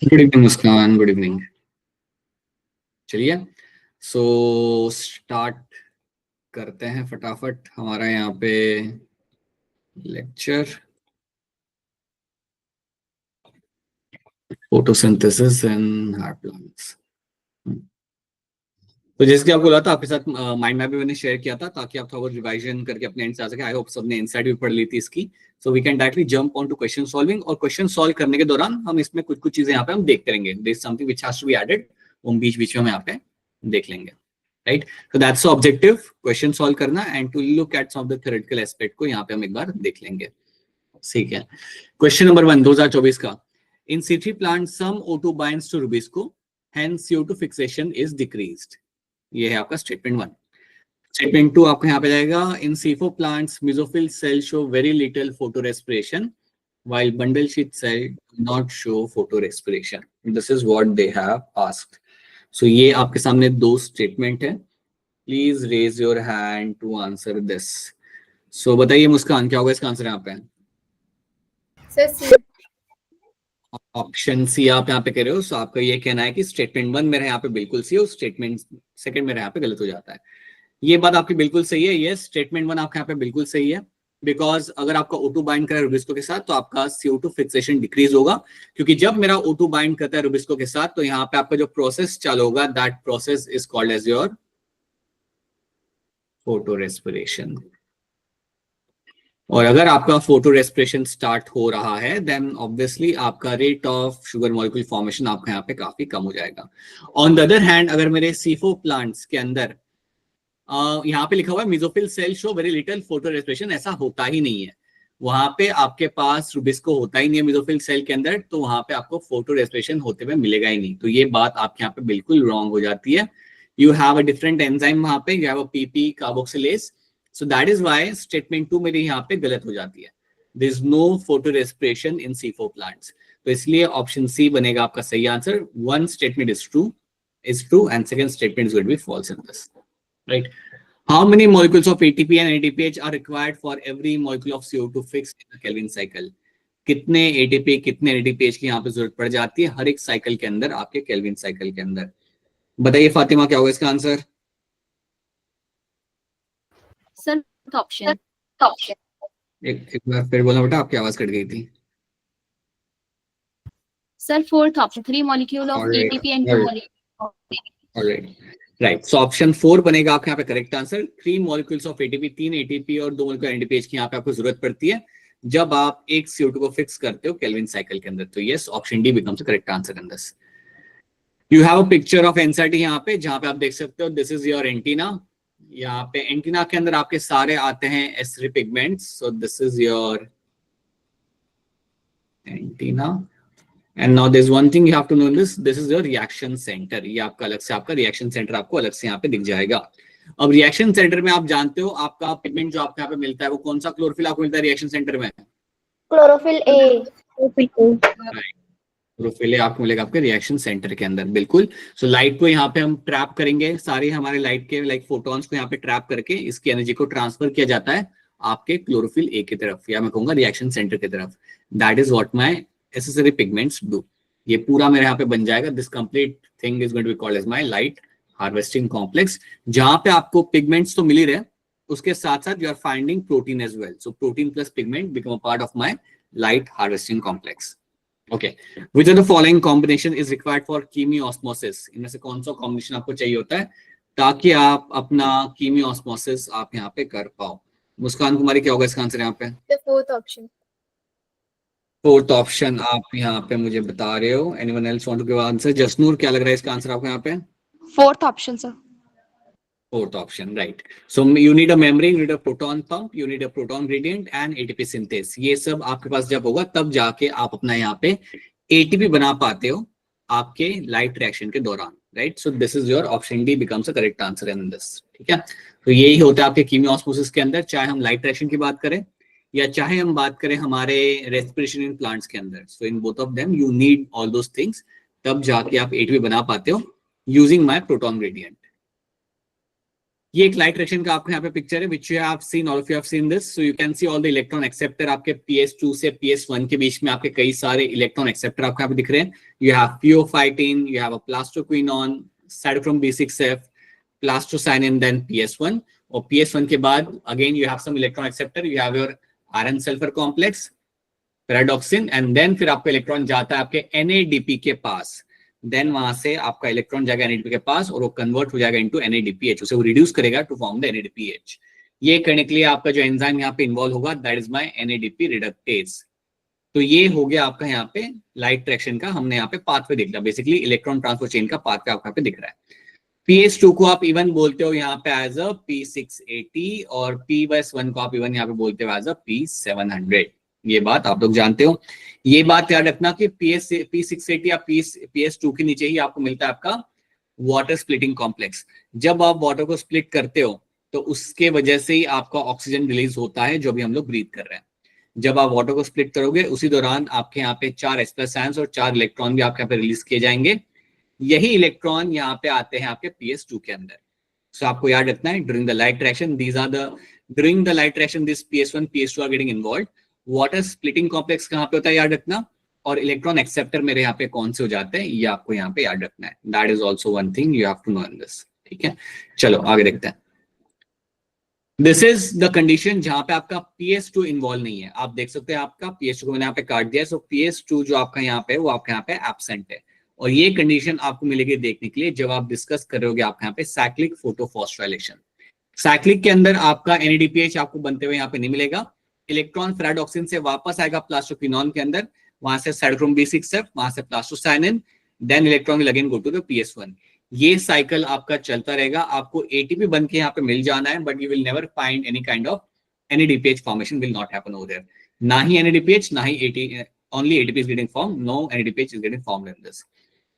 Good evening मुस्कान, good evening. चलिए so start करते हैं फटाफट हमारा यहाँ पे lecture photosynthesis in heart plants. तो जैसे कि आपको बोला था, आपके साथ माइंड मैप भी मैंने शेयर किया था ताकि आप थोड़ा रिवाइजन करके अपने एंड से आ सके। आई होप सबने इनसाइड भी पढ़ ली थी इसकी। So we can directly jump on to question solving, और क्वेश्चन सॉल्व करने के दौरान हम इसमें कुछ कुछ चीजें यहाँ पे हम देखते रहेंगे। There is something which has to be added, वो बीच बीच में हम यहाँ पे देख लेंगे। राइट, तो that's the objective, question solve करना and to look at some of the theoretical aspect को यहाँ पे हम एक बार देख लेंगे। ठीक है, क्वेश्चन नंबर 1 2024 का। In C3 plant some O2 binds to rubisco, hence CO2 fixation is decreased. ये है आपका स्टेटमेंट 1। स्टेटमेंट 2 आपको यहाँ पे जाएगा, in C4 plants mesophyll cell show very little photorespiration while bundle sheath cell do not show photorespiration. This is what they have asked. So ये आपके सामने दो स्टेटमेंट है। Please raise your hand to answer this. So बताइए मुस्कान, क्या होगा इसका answer यहाँ पे? ऑप्शन सी आप यहाँ पे कह रहे हो। सो आपका ये कहना है कि स्टेटमेंट 1 मेरा यहाँ पे बिल्कुल सही है और स्टेटमेंट सेकंड मेरा यहाँ पे गलत हो जाता है। ये बात आपकी बिल्कुल सही है। ये स्टेटमेंट 1 आपका यहाँ पे बिल्कुल सही है, बिकॉज अगर आपका O2 बाइंड करा है रुबिस्को के साथ तो आपका CO2 फिक्सेशन डिक्रीज होगा, क्योंकि जब मेरा O2 बाइंड करता है रुबिस्को के साथ तो यहाँ पे आपका जो प्रोसेस चालू होगा, that process is called as your photorespiration. और अगर आपका फोटो रेस्पिरेशन स्टार्ट हो रहा है देन ऑब्वियसली आपका rate of sugar molecule formation आपका यहाँ पे काफी कम हो जाएगा। ऑन द अदर हैंड, अगर मेरे C4 प्लांट्स के अंदर यहाँ पे लिखा हुआ है mesophyll cell show very little photorespiration, ऐसा होता ही नहीं है। वहां पे आपके पास रुबिस्को होता ही नहीं है मेसोफिल सेल के अंदर, तो वहां पे आपको फोटो रेस्पिरेशन होते हुए मिलेगा ही नहीं। तो ये बात आपके यहाँ पे बिल्कुल रॉन्ग हो जाती है। You have a different enzyme वहां पे, you have a PP carboxylase, so that is why statement 2 मेरी यहाँ पे गलत हो जाती है। There is no photorespiration in C4 plants. तो इसलिए ऑप्शन सी बनेगा आपका सही answer. One statement is true and second statement is going to be false in this. Right? How many molecules of ATP and ADPH are required for every molecule of CO2 fixed in a Kelvin cycle? कितने ATP कितने ADPH की यहाँ पे जरूरत पड़ जाती है हर एक साइकिल के अंदर, आपके केल्विन साइकिल के अंदर? बताइए फातिमा, क्या होगा इसका आंसर? सर ऑप्शन एक बार फिर बोलना बेटा, आपकी आवाज कट गई थी। Sir fourth option, 3 molecule of ATP and 2 alright, right. So option 4 बनेगा आपके यहाँ पे correct answer. 3 molecules of ATP, 3 ATP और 2 मॉलिक्यूल NADPH की यहाँ पे आपको जरूरत पड़ती है जब आप एक CO2 को फिक्स करते हो केल्विन साइकिल के अंदर। तो yes, option D becomes the correct answer in this. You have a picture of NCERT यहाँ पे, जहाँ पे आप देख सकते हो दिस इज योर एंटीना। यहाँ पे एंटीना के अंदर आपके सारे आते हैं S3 pigments. So this is your antenna and now there's one thing you have to know in this is your reaction center। ये आपका अलग से, आपका रिएक्शन सेंटर आपको अलग से यहाँ पे दिख जाएगा। अब रिएक्शन सेंटर में आप जानते हो आपका पिगमेंट जो आपको यहाँ पे मिलता है वो कौन सा क्लोरोफिल आपको मिलता है रिएक्शन सेंटर में? Chlorophyll A. क्लोरोफिल ए आपको मिलेगा आपके रिएक्शन सेंटर के अंदर, बिल्कुल। सो लाइट को यहाँ पे हम ट्रैप करेंगे, सारे हमारे लाइट के लाइक फोटॉन्स को यहाँ पे ट्रैप करके इसकी एनर्जी को ट्रांसफर किया जाता है आपके क्लोरोफिल ए की तरफ, या मैं कहूंगा रिएक्शन सेंटर की तरफ। That is what my necessary pigments do। ये पूरा मेरे यहाँ पे बन जाएगा। This complete thing is going to be called as my light harvesting complex, जहां पे आपको पिगमेंट्स तो मिल ही रहे, उसके साथ साथ you are finding protein as well. So protein plus pigment become a part of my light harvesting complex. Okay, which of the following combination is required for chemiosmosis? इनमें से कौन सा कॉम्बिनेशन आपको चाहिए होता है ताकि आप अपना कीमियोस्मोसिस आप यहाँ पे कर पाओ? मुस्कान कुमारी, क्या होगा इसका आंसर यहाँ पे? Fourth option. फोर्थ ऑप्शन आप यहाँ पे मुझे बता रहे हो। Anyone else want to give answer? Jasnoor, क्या लग रहा है इसका आंसर आपको यहाँ पे? Fourth option sir. Fourth option, right. So you need a memory, you need a proton pump, you need a proton gradient and ATP synthase. ये सब आपके पास जब होगा तब जाके आप अपना यहाँ पे ATP बना पाते हो आपके लाइट रिएक्शन के दौरान, right? So this is your option D becomes a correct answer in this. ठीक है, तो यही होता है आपके कीमियोस्मोसिस के अंदर, चाहे हम लाइट रिएक्शन की बात करें या चाहे हम बात करें हमारे रेस्पिरेशन इन प्लांट्स के अंदर। So in both of them you need all those things, तब जाके आप ATP बना पाते हो यूजिंग माय प्रोटॉन ग्रेडियंट। ये एक लाइट ट्रैक्शन का आपको यहाँ पे पिक्चर है, which you have seen, all of you have seen this. So you can see all the electron acceptor. आपके PS2 से PS1 के बीच में आपके कई सारे इलेक्ट्रॉन एक्सेप्टर आपको यहाँ पे दिख रहे हैं. You have PO5, you have a plastoquinone, cytochrome B6F, plastocyanin, then PS1. और PS1 के बाद again you have some electron acceptor, you have your iron sulphur complex, ferredoxin, and then फिर आपका इलेक्ट्रॉन जाता है आपके NADP के पास. देन वहां से आपका इलेक्ट्रॉन जाएगा NADP के पास और वो कन्वर्ट हो जाएगा इनटू NADPH, उसे वो रिड्यूस करेगा टू फॉर्म द NADPH. ये करने के लिए आपका जो एंजाइम यहाँ पे इन्वॉल्व होगा, that is my NADP reductase. तो ये हो गया आपका यहाँ पे लाइट ट्रैक्शन का, हमने यहाँ पे पाथवे देख लिया. बेसिकली इलेक्ट्रॉन ट्रांसफर चेन का पाथवे आपको यहाँ पे दिख रहा है. PS2 को आप इवन बोलते हो यहाँ पे एज अ P680 और PS1 को आप इवन यहाँ पे बोलते हो एज अ P700. ये बात आप लोग जानते हो. ये बात याद रखना कि P680 या PS2 के नीचे ही आपको मिलता है आपका वाटर स्प्लिटिंग कॉम्प्लेक्स. जब आप वाटर को स्प्लिट करते हो तो उसके वजह से ही आपका ऑक्सीजन रिलीज होता है जो भी हम लोग ब्रीथ कर रहे हैं. जब आप वाटर को स्प्लिट करोगे उसी दौरान आपके यहाँ पे 4 H+ आयंस और 4 इलेक्ट्रॉन भी आपके यहाँ पे रिलीज किए जाएंगे. यही इलेक्ट्रॉन यहाँ पे आते हैं आपके PS2 के अंदर. सो आपको याद रखना है during the light reaction this PS1 PS2 are getting involve. Water splitting complex कहाँ पे होता है याद रखना, और इलेक्ट्रॉन एक्सेप्टर मेरे यहाँ पे कौन से हो जाते हैं ये आपको यहाँ पे याद रखना है. That is also one thing you have to know in this. ठीक है, चलो आगे देखते हैं. दिस इज द कंडीशन जहां पे आपका PS2 इन्वॉल्व नहीं है. आप देख सकते हैं आपका PS2 को मैंने यहाँ पे काट दिया. सो PS2 जो आपका यहाँ पे वो आपके यहाँ पे एब्सेंट है. और ये कंडीशन आपको मिलेगी देखने के लिए जब आप डिस्कस करोगे आपके यहाँ पे साइक्लिक फोटोफॉस्फोराइलेशन. साइक्लिक के अंदर आपका NADPH आपको बनते हुए यहाँ पे नहीं मिलेगा. इलेक्ट्रॉन पैराडॉक्सिन से वापस आएगा प्लास्टोक्विनोन के अंदर, वहां से साइटोक्रोम B6F, वहां से plastocyanin, then electron will again go to the PS1. ये साइकिल आपका चलता रहेगा. आपको ATP बन के यहाँ पे मिल जाना है, but you will never find any kind of NADPH formation will not happen over there. ना ही NADPH ना ही only ATP is getting form, no NADPH is getting form in this.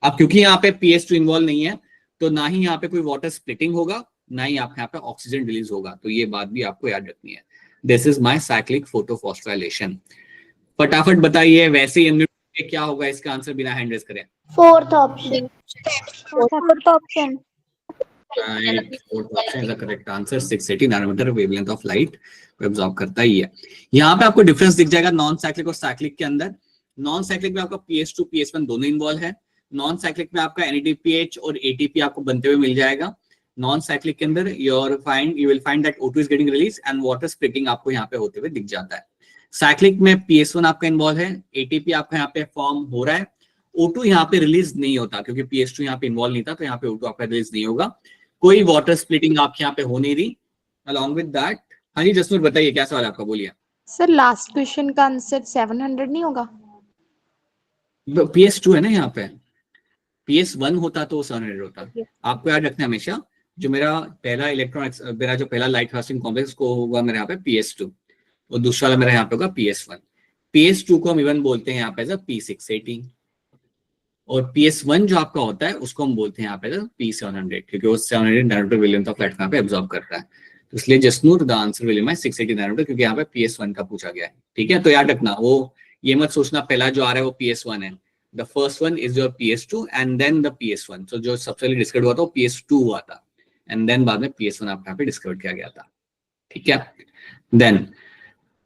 अब क्योंकि यहाँ पे PS2 इन्वॉल्व नहीं है तो ना ही यहाँ पे कोई वाटर स्प्लिटिंग होगा, ना ही आपके यहाँ पे ऑक्सीजन रिलीज होगा. तो ये बात भी आपको याद रखनी है. This is my cyclic photophosphorylation. फटाफट बताइए वैसे ही क्या होगा इसका आंसर बिना हैंड रेज करें. Fourth option. Fourth option. Right, fourth option is the correct answer. 680 nanometer wavelength of light को एब्जॉर्ब करता ही है. यहाँ पे आपको डिफरेंस दिख जाएगा नॉन साइक्लिक और साइक्लिक के अंदर. नॉन साइक्लिक में आपका PS2 PS1 दोनों इन्वॉल्व है. नॉन साइक्लिक में आपका NADPH और ATP आपको बनते हुए मिल जाएगा. नॉन साइक्लिक के अंदर you will find that O2 is getting release and water splitting आपको यहाँ पे होते हुए दिख जाता है. साइक्लिक में PS1 आपका इन्वॉल्व है, ATP आपका यहाँ पे फॉर्म हो रहा है, O2 यहाँ पे रिलीज नहीं होता क्योंकि PS2 यहाँ पे इन्वॉल्व नहीं था, तो यहाँ पे O2 आपका रिलीज नहीं होगा. कोई वाटर स्प्लिटिंग आपके यहाँ पे हो नहीं रही. अलॉन्ग विद दैट, हाँ जी जसमीत बताइए क्या सवाल आपका, बोलिए. सर लास्ट क्वेश्चन का आंसर 700 नहीं होगा? PS2 है ना यहाँ पे, PS1 होता तो 700 होता. आपको याद रखना हमेशा जो मेरा पहला इलेक्ट्रॉन, मेरा जो पहला लाइट कास्टिंग कॉम्प्लेक्स को होगा मेरे यहाँ पे PS2 और दूसरा वाला मेरा यहाँ पे होगा PS1. PS2 को हम इवन बोलते हैं यहाँ पे P680 और PS1 जो आपका होता है उसको हम बोलते हैं यहाँ पे P700 क्योंकि वो 700 नैनोमीटर वेवलेंथ ऑफ लाइट यहाँ पे एब्जॉर्ब करता है. तो इसलिए Jasnoor the answer will be 680 nanometer क्योंकि यहाँ पे PS1 का पूछा गया है. ठीक है, तो याद रखना वो ये मत सोचना पहला जो आ रहा है वो PS1 है. The first one is your PS2 and then the PS1. So जो सबसे पहले डिस्कवर हुआ था वो PS2 हुआ था एंड देन बाद में PS1 आपके यहाँ पे डिस्कवर किया गया था. ठीक है, then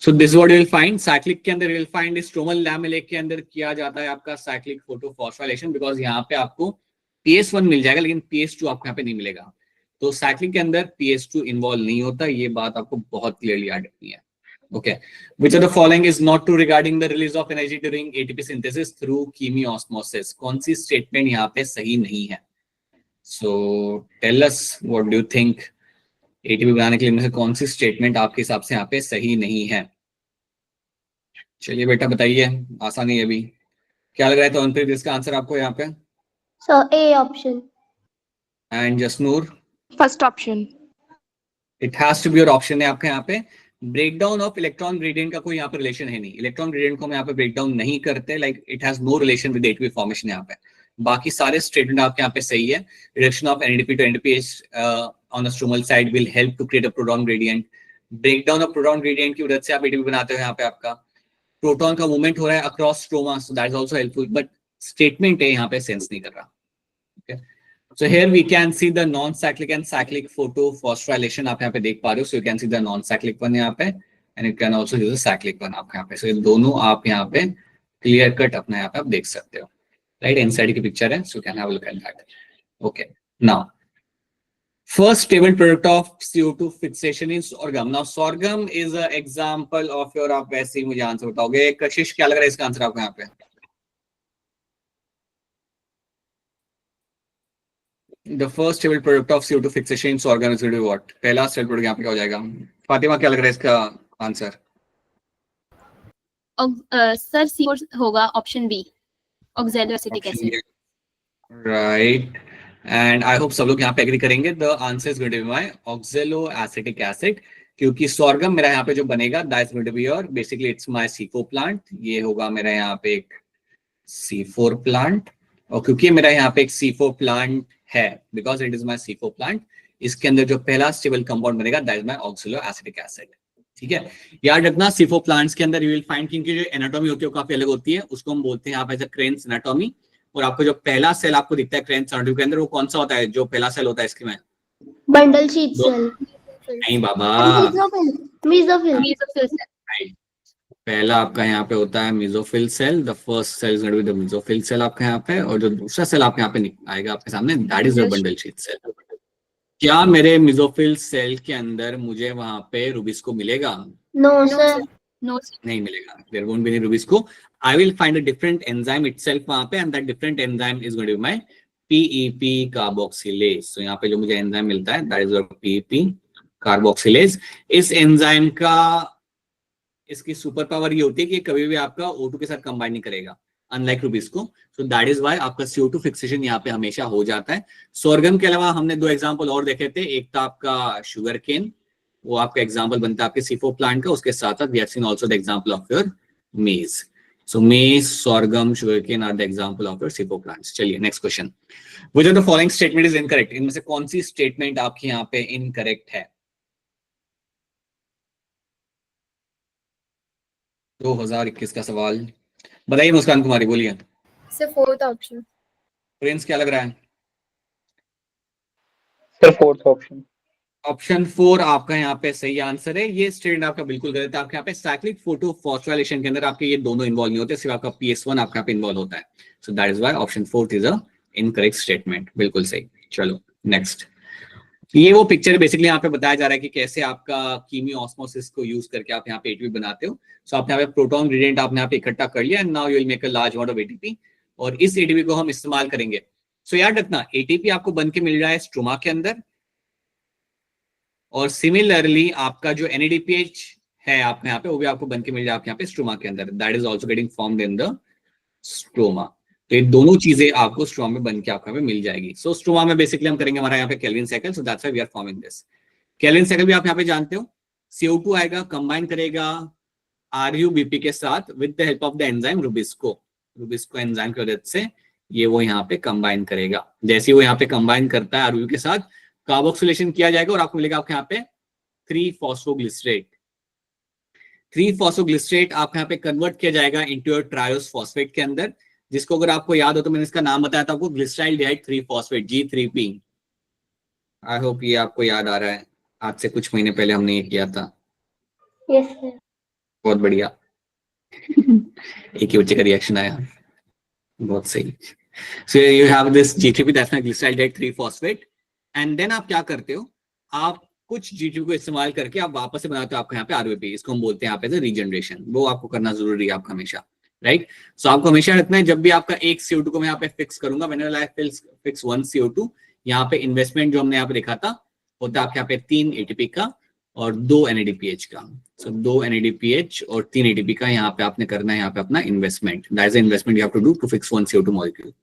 so this what you will find. Cyclic के अंदर you will find stromal lamellae के अंदर किया जाता है आपका साइक्लिक फोटोफॉस्फोराइलेशन बिकॉज यहाँ पे आपको PS1 मिल जाएगा लेकिन PS2 आपको यहाँ पे नहीं मिलेगा. तो साइक्लिक के अंदर PS2 इन्वॉल्व नहीं होता. ये बात आपको बहुत क्लियरली याद रखनी है. Okay, which of the following is not true regarding the release of energy during ATP synthesis through chemiosmosis? कौन सी स्टेटमेंट यहाँ पे सही नहीं है? So tell us what do you think? ATP बनाने के लिए इनमें से कौन सी स्टेटमेंट आपके हिसाब से यहाँ पे सही नहीं है? चलिए बेटा बताइए, आसान ही है अभी. क्या लग रहा है तो अनप्रीत इसका आंसर आपको यहाँ पे? So A option. And Jasnoor? First option. It has to be your option है आपके यहाँ पे. ब्रेकडाउन ऑफ इलेक्ट्रॉन ग्रेडियंट का कोई यहाँ पे रिलेशन है नहीं. इलेक्ट्रॉन ग्रेडियंट को हम यहाँ पे ब्रेकडाउन नहीं करते. Like it has no relation with ATP formation. यहाँ पे बाकी सारे स्टेटमेंट आपके यहाँ पे सही है. Reduction of NADP to NADPH on the stromal side will help to create a proton gradient. Breakdown of proton gradient की मदद से आप ATP बनाते हो. यहाँ पे आपका प्रोटॉन का मूवमेंट हो रहा है across stroma, so that is also helpful, but statement है यहाँ पे सेंस नहीं कर रहा. Okay, So here we can see the non-cyclic and cyclic photophosphorylation आप यहाँ पे देख पा रहे हो. So you can see the non-cyclic one यहाँ पे and you can also use the cyclic one आप यहाँ पे. So ये दोनों आप यहाँ पे clear cut अपना यहाँ पे आप देख सकते हो. Right, inside की picture है. So you can have a look at that. Okay. Now, first stable product of CO2 fixation is sorghum. Now sorghum is an example of your, आप वैसे ही मुझे आंसर बताओगे. कशिश क्या लग रहा है इसका आंसर आपको यहाँ पे? The first stable product of CO2 fixation in sorghum is going to be what? पहला stable product यहाँ पे क्या हो जाएगा? फातिमा क्या लग रहा है इसका आंसर? सर सी होगा option B, oxaloacetic acid. Right. And I hope सब लोग यहाँ पे एग्री करेंगे. The answer is going to be my oxaloacetic acid. क्योंकि sorghum मेरा यहाँ पे जो बनेगा, that is going to be your, basically it's my C4 plant. ये होगा मेरा यहाँ पे एक C4 plant. और क्योंकि मेरा यहाँ पे एक C4 plant है, because it is my C4 plant, इसके अंदर जो पहला stable compound बनेगा, that is my oxaloacetic acid. ठीक है, याद रखना C4 plants के अंदर you will find कि इनकी जो एनाटॉमी होती है वो काफी अलग होती है. उसको हम बोलते हैं यहाँ पे क्रेन्स एनाटॉमी. और आपको जो पहला सेल आपको दिखता है क्रेन्स एनाटॉमी के अंदर, वो कौन सा होता है? जो पहला सेल होता है इसके में, बंडल शीट सेल. नहीं बाबा, मेसोफिल. पहला आपका यहाँ पे होता है mesophyll cell. The first cell is going to be the mesophyll cell आपका यहाँ पे. और जो दूसरा सेल आपके यहाँ पे आएगा आपके सामने, that is the bundle sheet cell. क्या मेरे मेसोफिल सेल के अंदर मुझे वहां पे रुबिस्को मिलेगा? No sir. नो नहीं मिलेगा. There won't be any rubisco. I will find a different enzyme itself वहां पे, and that different enzyme is going to be my PEP carboxylase. So यहाँ पे जो मुझे एंजाइम मिलता है, that is your PEP carboxylase. इस एंजाइम का, इसकी सुपर पावर ये होती है कि कभी भी आपका O2 के साथ कंबाइन नहीं करेगा, unlike Rubisco. So that is why आपका CO2 फिक्सेशन यहाँ पे हमेशा हो जाता है. सोरगम के अलावा हमने दो एग्जांपल और देखे थे. एक था आपका शुगर केन, वो आपका एग्जांपल बनता है आपके C4 प्लांट का. उसके साथ साथ we have seen also the example of your maize. So maize, sorghum, sugarcane are the example of your C4 plants. चलिए next question. Which of the following statement is incorrect? इनमें से कौन सी statement आपकी यहाँ पे इनकरेक्ट है? 2021 का सवाल बताइए. मुस्कान कुमारी बोलिए. Sir fourth option. प्रिंस क्या लग रहा है? Sir fourth option. ऑप्शन 4 आपका यहाँ पे सही आंसर है. ये स्टेटमेंट आपका बिल्कुल गलत है. आपके यहाँ पे साइक्लिक फोटोफॉस्फोराइलेशन के अंदर आपके ये दोनों इन्वॉल्व नहीं होते, सिर्फ आपका PS1 आपके यहाँ पे इन्वॉल्व होता है. सो that is why option 4 is a incorrect statement. बिल्कुल सही. चलो नेक्स्ट. ये वो पिक्चर बेसिकली यहाँ पे बताया जा रहा है कि कैसे आपका कीमियो ऑस्मोसिस को यूज करके आप यहाँ पे एटीपी बनाते हो. सो आप यहाँ पे प्रोटॉन ग्रेडियंट आपने यहाँ पे इकट्ठा कर लिया, and now you will make a large amount of ATP. और इस एटीपी को हम इस्तेमाल करेंगे. सो याद रखना, एटीपी आपको बन के मिल रहा है स्ट्रोमा के अंदर, और सिमिलरली आपका जो NADPH है आपके यहाँ पे, वो भी आपको बन के मिल जाए आपके यहाँ पे स्ट्रोमा के अंदर. That is also getting formed in the stroma. तो ये दोनों चीजें आपको स्ट्रोमा में बन के आपके यहाँ पे मिल जाएगी. सो स्ट्रोमा में बेसिकली हम करेंगे हमारा यहाँ पे Calvin cycle. So that's why we are forming this Calvin cycle. भी आप यहाँ पे जानते हो, CO2 आएगा, कंबाइन करेगा RuBP के साथ with the help of the enzyme Rubisco. Rubisco enzyme की मदद से ये वो यहाँ पे कंबाइन करेगा. जैसे वो यहाँ पे कंबाइन करता है RuB के साथ, कार्बोक्सिलेशन किया जाएगा और आपको मिलेगा आपके यहाँ पे 3-फॉस्फोग्लिसरेट. 3-फॉस्फोग्लिसरेट आपके यहाँ पे कन्वर्ट किया जाएगा इनटू योर ट्रायोस फॉस्फेट के अंदर, जिसको अगर आपको याद हो तो मैंने इसका नाम बताया था आपको, ग्लिसराइलडिहाइड 3-फॉस्फेट, G3P. आई होप ये आपको याद आ रहा है. आज से कुछ महीने पहले हमने ये किया था. Yes sir. बहुत बढ़िया. एक ही बच्चे का रिएक्शन आया. बहुत सही. So you have this G3P, that's my glyceraldehyde three phosphate. And then आप क्या करते हो, आप कुछ G2 को इस्तेमाल करके आप वापस से बनाते हो आपके यहाँ पे RuB. इसको हम बोलते हैं यहाँ पे रीजनरेशन. वो आपको करना जरूरी है आपका हमेशा. राइट. सो आपको हमेशा रखना है, जब भी आपका एक CO2 को मैं यहाँ पे फिक्स करूंगा, व्हेनेवर आई फिक्स 1 CO2, यहाँ पे इन्वेस्टमेंट जो हमने यहाँ पे देखा था होता है आपके यहाँ पे 3 ATP का और 2 NADPH का. सो 2 NADPH और 3 ATP का यहाँ पे आपने करना है यहाँ पे अपना investment. That is the investment you have to do to fix 1 CO2 molecule.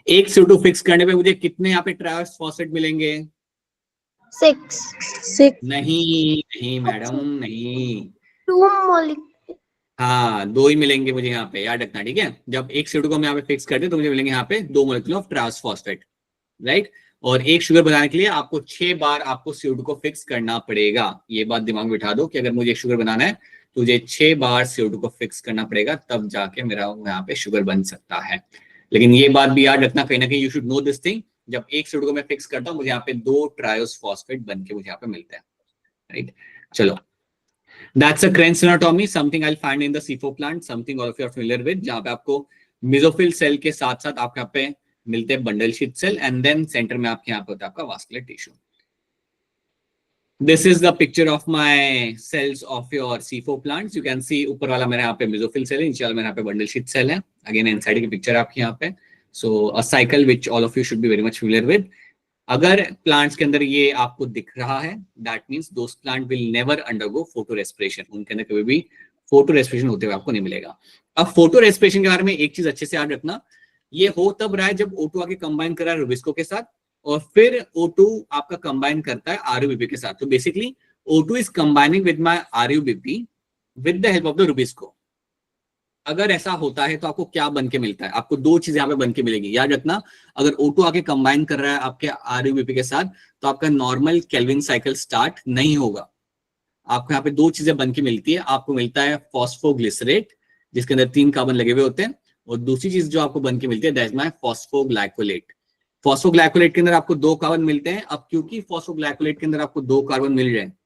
एक CO2 फिक्स करने पे मुझे कितने यहाँ पे ट्रायोस फॉस्फेट मिलेंगे? 6. नहीं मैडम, नहीं. 2 मॉलिक्यूल. हाँ, 2 ही मिलेंगे मुझे यहाँ पे, याद रखना. ठीक है, जब एक CO2 को हम यहाँ पे फिक्स करते हैं तो मुझे मिलेंगे यहाँ पे 2 molecule of triose phosphate. Right. और एक शुगर बनाने के लिए आपको 6 बार आपको CO2 को फिक्स करना पड़ेगा. ये बात दिमाग में बिठा दो कि अगर मुझे एक शुगर बनाना है तो मुझे 6 बार CO2 को फिक्स करना पड़ेगा, तब जाके मेरा यहाँ पे शुगर बन सकता है. लेकिन ये बात भी याद रखना, कहीं ना कहीं you should no this thing जब एक CO2 को मैं फिक्स करता हूँ मुझे यहाँ पे 2 ट्रायोस फॉस्फेट बन के मुझे यहाँ पे मिलता है, राइट। चलो, that's a Krebs anatomy, something I'll find in the C4 plant, something all of you are familiar with, जहाँ पे आपको मेसोफिल सेल के साथ साथ आपके यहाँ पे मिलते हैं bundle sheath cell, and then centre में आपके यहाँ पे होता है आपका vascular tissue. This is the picture of my cells of your C4 plants. You can see ऊपर वाला मेरे यहाँ पे मेसोफिल सेल है, नीचे वाला मेरे यहाँ पे बंडल शीथ सेल है। अगेन इनसाइड की पिक्चर आपके यहाँ पे। So a cycle which all of you should be very much familiar with. अगर प्लांट्स के अंदर ये आपको दिख रहा है, that means those plant will never undergo photo respiration, उनके अंदर कभी भी फोटो रेस्पिरेशन होते हुए आपको नहीं मिलेगा। अब फोटो रेस्पिरेशन के बारे में एक चीज अच्छे से याद रखना, ये हो तब रहा है जब O2 आके कंबाइन कर रहा है रुबिस्को के साथ, और फिर O2 आपका कंबाइन करता है RUBP के साथ। तो basically O2 is combining with my RUBP with the help of the Rubisco. अगर ऐसा होता है तो आपको क्या बन के मिलता है? आपको 2 चीजें यहाँ पे बन के मिलेगी, याद रखना। अगर O2 आके कंबाइन कर रहा है आपके RUBP के साथ तो आपका नॉर्मल केल्विन साइकिल स्टार्ट नहीं होगा। आपको यहाँ पे 2 चीजें बन के मिलती है, आपको मिलता है फॉस्फोग्लिसरेट जिसके अंदर 3 कार्बन लगे हुए होते हैं, और दूसरी चीज जो आपको बन के मिलती है that is my phosphoglycolate. Phosphoglycolate के अंदर आपको 2 कार्बन मिलते हैं। अब क्योंकि फॉस्फोग्लाइकोलेट के अंदर आपको 2 कार्बन मिल रहे हैं,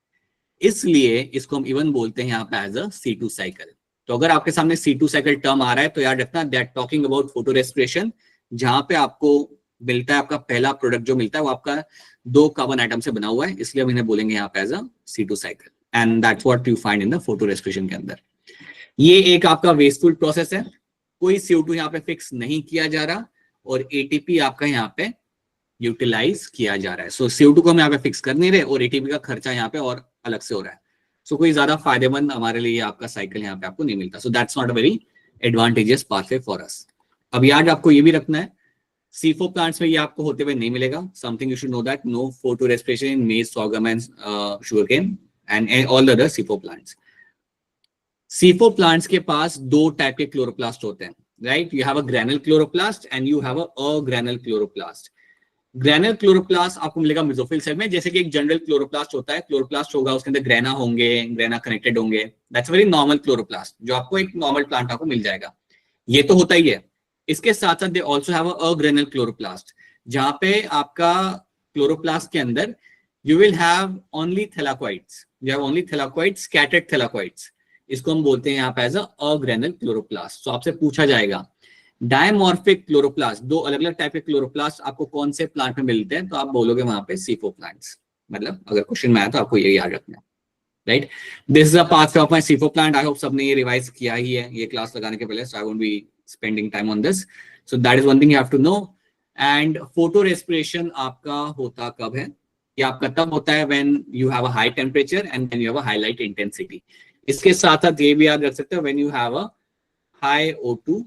इसलिए इसको हम इवन बोलते हैं यहाँ पे एज अ C2 साइकिल। तो अगर आपके सामने C2 साइकिल टर्म आ रहा है तो याद रखना that talking about photo respiration, जहां पे आपको मिलता है आपका पहला प्रोडक्ट जो मिलता है वो आपका 2 कार्बन आइटम से बना हुआ है, इसलिए हम इन्हें बोलेंगे यहाँ पे as a C2 cycle, and that's what you find in the photorespiration के अंदर। ये एक आपका वेस्टफुल प्रोसेस है, कोई CO2 यहाँ पे फिक्स नहीं किया जा रहा और ATP आपका यहाँ पे यूटिलाइज किया जा रहा है। सो CO2 को हम यहाँ पे फिक्स कर नहीं रहे और ATP का खर्चा यहाँ पे और अलग से हो रहा है। सो कोई ज्यादा फायदेमंद हमारे लिए आपका साइकिल यहाँ पे आपको नहीं मिलता। So that's not a very advantageous pathway for us. अब याद आपको ये भी रखना है, C4 प्लांट्स में ये आपको होते हुए नहीं मिलेगा। Something you should know that no photorespiration in maize, sorghum and sugarcane and all the other C4 plants. C4 plants के पास 2 टाइप के क्लोरोप्लास्ट होते हैं, right. You have a granal chloroplast and you have a granal chloroplast. Granal chloroplast आपको मिलेगा mesophyll cell में, जैसे कि एक जनरल क्लोरोप्लास्ट होता है, क्लोरोप्लास्ट होगा उसके अंदर ग्रेना होंगे, ग्रेना कनेक्टेड होंगे, दैट्स वेरी नॉर्मल क्लोरोप्लास्ट जो आपको एक नॉर्मल प्लांट आपको मिल जाएगा। ये तो होता ही है। इसके साथ साथ they also have a granal chloroplast, जहां पे आपका क्लोरोप्लास्ट के अंदर you will have only thylakoids, you have only thylakoids, scattered thylakoids, इसको हम बोलते हैं यहाँ पे एज अ ग्रैनुल क्लोरोप्लास्ट। तो आपसे पूछा जाएगा डायमॉर्फिक क्लोरोप्लास्ट, 2 अलग अलग टाइप के क्लोरोप्लास्ट आपको कौन से प्लांट में मिलते हैं, तो आप बोलोगे वहां पे C4 प्लांट्स। मतलब अगर क्वेश्चन में आया तो आपको ये याद रखना है, right. This is a pathway of my C4 plant. I hope सबने ये रिवाइज किया ही है ये क्लास लगाने के पहले, so I won't be spending time on this. So that is one thing you have to know. And photorespiration आपका होता कब है? ये आपका तब होता है when you have a high temperature and when you have a high light intensity. इसके साथ साथ ये भी याद रख सकते हो when you have a high O2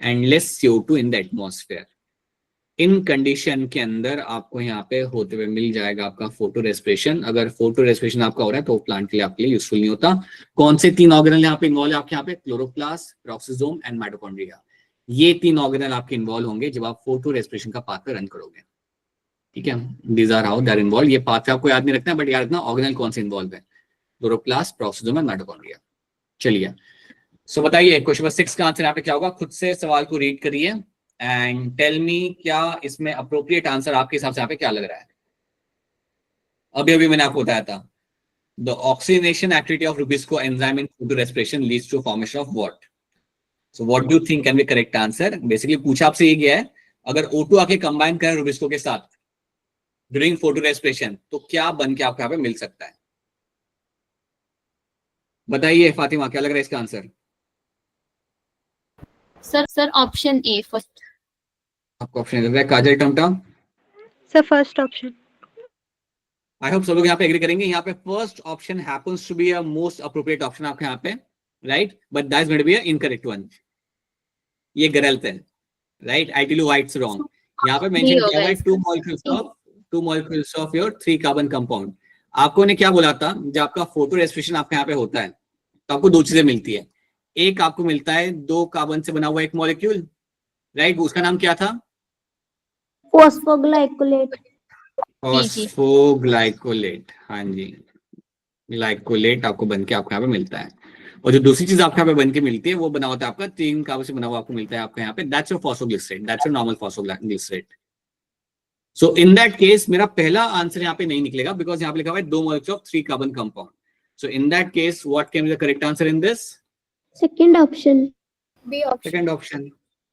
and less CO2 in the atmosphere। इन कंडीशन के अंदर आपको यहाँ पे होते हुए मिल जाएगा आपका फोटो रेस्पिरेशन। अगर फोटो रेस्पिरेशन आपका हो रहा है तो प्लांट के लिए आपके लिए यूजफुल नहीं होता। कौन से 3 ऑर्गेनल यहाँ पे इन्वॉल्व है आपके यहाँ पे? Chloroplast, peroxisome and mitochondria. ये 3 ऑर्गेनल आपके इन्वॉल्व होंगे जब आप फोटो रेस्पिरेशन का पाथवे रन करोगे, ठीक है। These are how they are involve. ये पाथवे आपको याद नहीं रखना है, बट याद रखना ऑर्गेनल कौन से इन्वॉल्व है, क्लोरोप्लास्ट, पेरोक्सिसोम एंड माइटोकॉन्ड्रिया। चलिए, सो बताइए क्वेश्चन नंबर 6 का आंसर यहाँ पे क्या होगा? खुद से सवाल को रीड करिए एंड टेल मी क्या इसमें अप्रोप्रिएट आंसर आपके हिसाब से यहाँ पे क्या लग रहा है। अभी अभी मैंने आपको बताया था the oxygenation activity of rubisco enzyme in photorespiration leads to formation of what. So what do you think can be correct answer? Basically पूछा आपसे ये गया है अगर O2 आके कंबाइन करें रुबिस्को के साथ ड्यूरिंग फोटो रेस्पिरेशन तो क्या बन के आपको यहाँ पे मिल सकता है? बताइए फातिमा, क्या लग रहा है इसका answer? Sir option A first. आपको ऑप्शन लग रहा है? Kajal Tamta? Sir first option. I hope सब लोग यहाँ पे एग्री करेंगे। यहाँ पे first option happens to be a most appropriate option आपके यहाँ पे, right, but that's going to be a incorrect one. ये गलत है, right. I tell you why it's wrong. यहाँ पे मेंशन किया हुआ है 2 molecules of your 3 carbon compound. आपको ने क्या बोला था, जब आपका फोटो रेस्पिरेशन आपके यहाँ पे होता है तो आपको 2 चीजें मिलती है। एक आपको मिलता है 2 कार्बन से बना हुआ एक मॉलिक्यूल, राइट, उसका नाम क्या था? फॉस्फोग्लाइकोलेट। फॉस्फोग्लाइकोलेट, हाँ जी, ग्लाइकोलेट आपको बन के आपको यहाँ पे मिलता है। और जो दूसरी चीज आपके यहाँ पे बन के मिलती है वो बना होता है आपका 3 कार्बन से बना हुआ आपको मिलता है आपके यहाँ पे, that's your phosphoglycerate, that's your normal phosphoglycerate, so in that case मेरा पहला आंसर यहाँ पे नहीं निकलेगा, बिकॉज यहाँ पे लिखा हुआ है 2 molecules of 3 carbon compound. So in that case, what can be the correct answer in this? Second option. B option. Second option,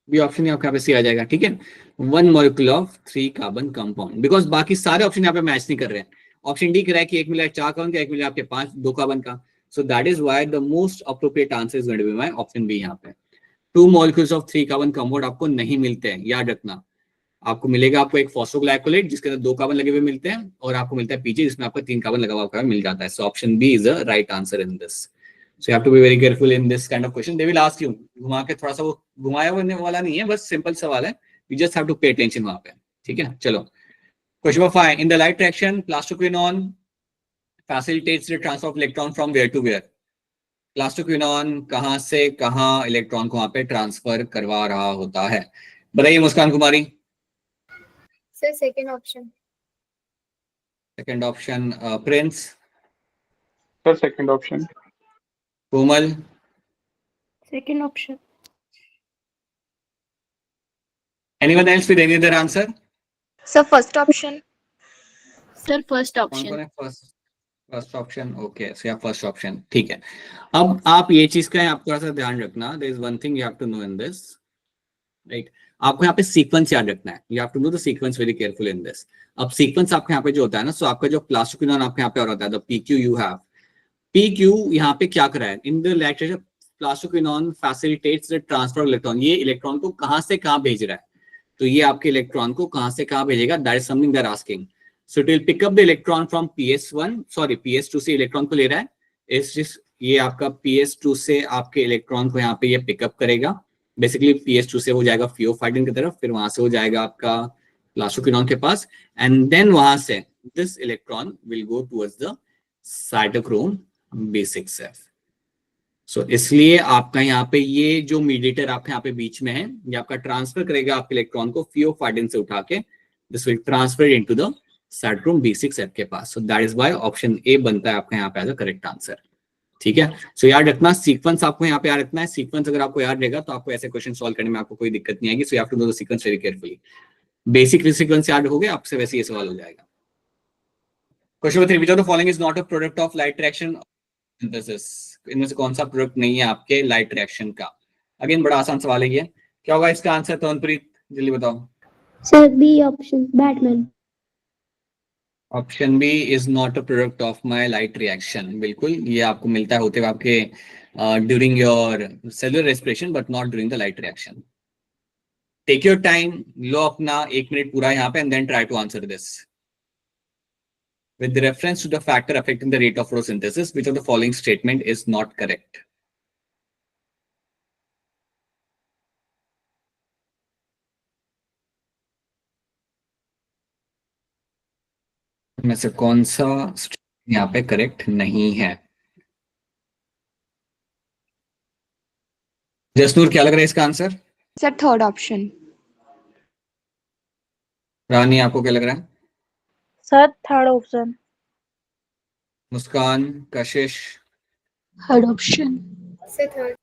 B option यहाँ पे सी आ जाएगा, ठीक है। 1 molecule of 3 carbon compound, because बाकी सारे ऑप्शन यहाँ पे मैच नहीं कर रहे हैं। ऑप्शन डी कह रहा है कि एक मिला 4 कार्बन का, एक मिला आपके 2 कार्बन का। So that is why the most appropriate answer is going to be my option B. यहाँ पे 2 molecules of 3 carbon compound आपको नहीं मिलते हैं, याद रखना। आपको मिलेगा आपको एक फॉस्फोग्लाइकोलेट जिसके अंदर 2 कार्बन लगे हुए मिलते हैं, और आपको मिलता है पीजे जिसमें आपको 3 कार्बन लगा हुआ मिल जाता है। So option B is the right answer in this. So you have to be very careful in this kind of question. They will ask you, घुमा के थोड़ा सा, वो घुमाया होने वाला नहीं है, बस सिंपल सवाल है, you just have to pay attention वहां पे, ठीक है। चलो question number 5, in the light reaction plastoquinone facilitates the transfer of electron from where to where. Plastoquinone कहां से कहां इलेक्ट्रॉन को वहां पे ट्रांसफर करवा रहा होता है, बताइए Muskan Kumari. Sir, second option. Second option Prince, sir second option. Komal, Second option. Anyone else with any other answer? Sir first option. Sir, first कौन option. कौन है फर्स्ट ऑप्शन? ओके, सो या फर्स्ट ऑप्शन, ठीक है। अब आप ये चीज का आप थोड़ा सा ध्यान रखना, there is one thing you have to know in this, right. आपको यहाँ पे सीक्वेंस याद रखना है, you have to know the sequence very careful in this. अब सीक्वेंस आपके यहाँ पे जो होता है ना, सो आपका जो प्लास्टोक्विनोन आपके यहाँ पे और होता है, the PQ you have, PQ यहाँ पे क्या कर रहा है in the lecture, plastoquinone facilitates the transfer of electron. ये इलेक्ट्रॉन को कहां से कहां भेज रहा है, तो ये आपके इलेक्ट्रॉन को कहां से कहां भेजेगा, that is something they are asking. So it will pick up the electron from PS1, sorry PS2 से इलेक्ट्रॉन को ले रहा है, ये आपका PS2 से आपके इलेक्ट्रॉन को यहाँ पे ये पिकअप करेगा। बेसिकली PS2 से हो जाएगा थियोफाइडिन की तरफ, फिर वहां से हो जाएगा आपका प्लास्टोक्विनोन के पास, एंड देन वहां से this electron will go towards the cytochrome B6F। सो इसलिए आपका यहाँ पे ये जो मीडिएटर आपके यहाँ पे बीच में है, ये आपका ट्रांसफर करेगा आपके इलेक्ट्रॉन को थियोफाइडिन से उठा के, this will transfer into the cytochrome B6F के पास। So that is why option A बनता है आपका यहाँ पे एज अ करेक्ट आंसर, ठीक है। सो याद रखना सीक्वेंस आपको यहाँ पे याद रखना है। सीक्वेंस अगर आपको याद रहेगा तो आपको ऐसे क्वेश्चन सॉल्व करने में आपको कोई दिक्कत नहीं आएगी। So you have to know the sequence very carefully. Basic sequence याद रखोगे आपसे वैसे ये सवाल हो जाएगा। Question number 3, which of the following is not a product of light reaction synthesis. इनमें से कौन सा प्रोडक्ट नहीं है आपके लाइट रिएक्शन का? अगेन बड़ा आसान सवाल है ये, क्या होगा इसका आंसर? तोनप्रीत जल्दी बताओ। Sir, B option. Batman. Option B is not a product of my light reaction. बिल्कुल, ये आपको मिलता है होते हुए आपके during your cellular respiration but not during the light reaction. Take your time, लो अपना 1 मिनट पूरा यहाँ पे, and then try to answer this with reference to the factor affecting the rate of photosynthesis. Which of the following statement is not correct? में से कौन सा यहाँ पे करेक्ट नहीं है? जसनूर क्या लग रहा है इसका answer? Sir third option. Rani आपको क्या लग रहा है? Sir third option. Muskan, Kashish? Third option. Sir, third.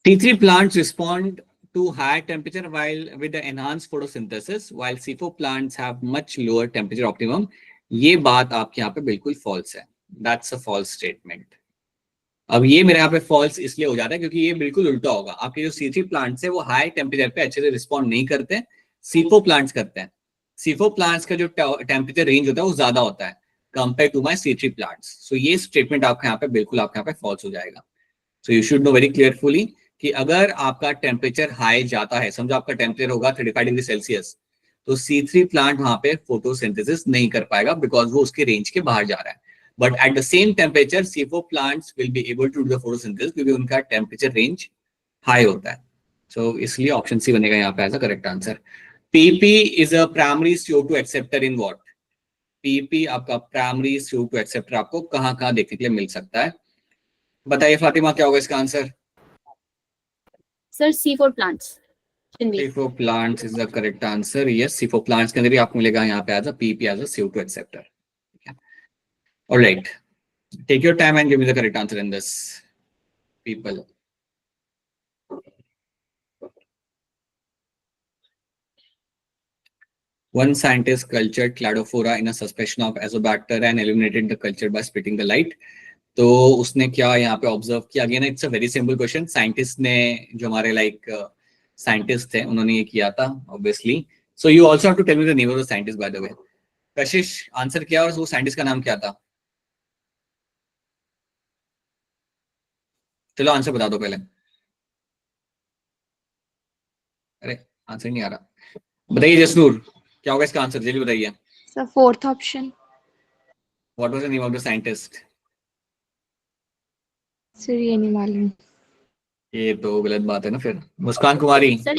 T3 plants respond to higher temperature while with the enhanced photosynthesis, while C4 plants have much lower temperature optimum. ये बात आपके यहाँ पे बिल्कुल फॉल्स है, दैट्स अ फॉल्स स्टेटमेंट। अब ये मेरे यहाँ पे फॉल्स इसलिए हो जाता है क्योंकि ये बिल्कुल उल्टा होगा। आपके जो C3 प्लांट्स है वो हाई टेम्परेचर पे अच्छे से रिस्पॉन्ड नहीं करते, C4 प्लांट्स करते हैं। C4 प्लांट्स का जो टेम्परेचर रेंज होता है वो ज्यादा होता है compare to my C3 plants. So ये स्टेटमेंट आपके यहाँ पे बिल्कुल आपके यहाँ पे फॉल्स हो जाएगा। So you should know very clearly कि अगर आपका टेम्परेचर हाई जाता है, समझो आपका टेम्परेचर होगा 35 डिग्री सेल्सियस, तो C3 प्लांट वहां पे फोटोसिंथेसिस नहीं कर पाएगा बिकॉज वो उसके रेंज के बाहर जा रहा है। But at the same temperature C4 plants will be able to do the photosynthesis क्योंकि उनका टेम्परेचर रेंज हाई होता है। सो इसलिए ऑप्शन सी बनेगा यहाँ पे as a correct answer. PP is a primary CO2 acceptor in what? PP आपका primary CO2 acceptor आपको कहाँ कहाँ देखने के लिए मिल सकता है? बताइए फातिमा क्या होगा इसका answer? Sir, C4 plants. Option B. C4 plants is the correct answer. Yes, C4 plants के अंदर ही आपको मिलेगा यहाँ पे as a PP as a CO2 acceptor. All right. Take your time and give me the correct answer in this, people. One scientist cultured cladophora in a suspension of azobacter and eliminated the culture by splitting the light. तो उसने क्या यहाँ पे observe किया? Again it's a very simple question. Scientist ने, जो हमारे scientist थे, उन्होंने ये किया था obviously. So you also have to tell me the name of the scientist by the way. Kashish answer किया, और वो साइंटिस्ट का नाम क्या था? चलो आंसर बता दो पहले. अरे आंसर नहीं आ रहा. बताइए जसनूर, क्या होगा इसका आंसर? जल्दी बताइए. Sir fourth option. What was the name of the scientist? Sir ये नहीं मालूम. ये तो गलत बात है ना फिर. Muskan Kumari. Sir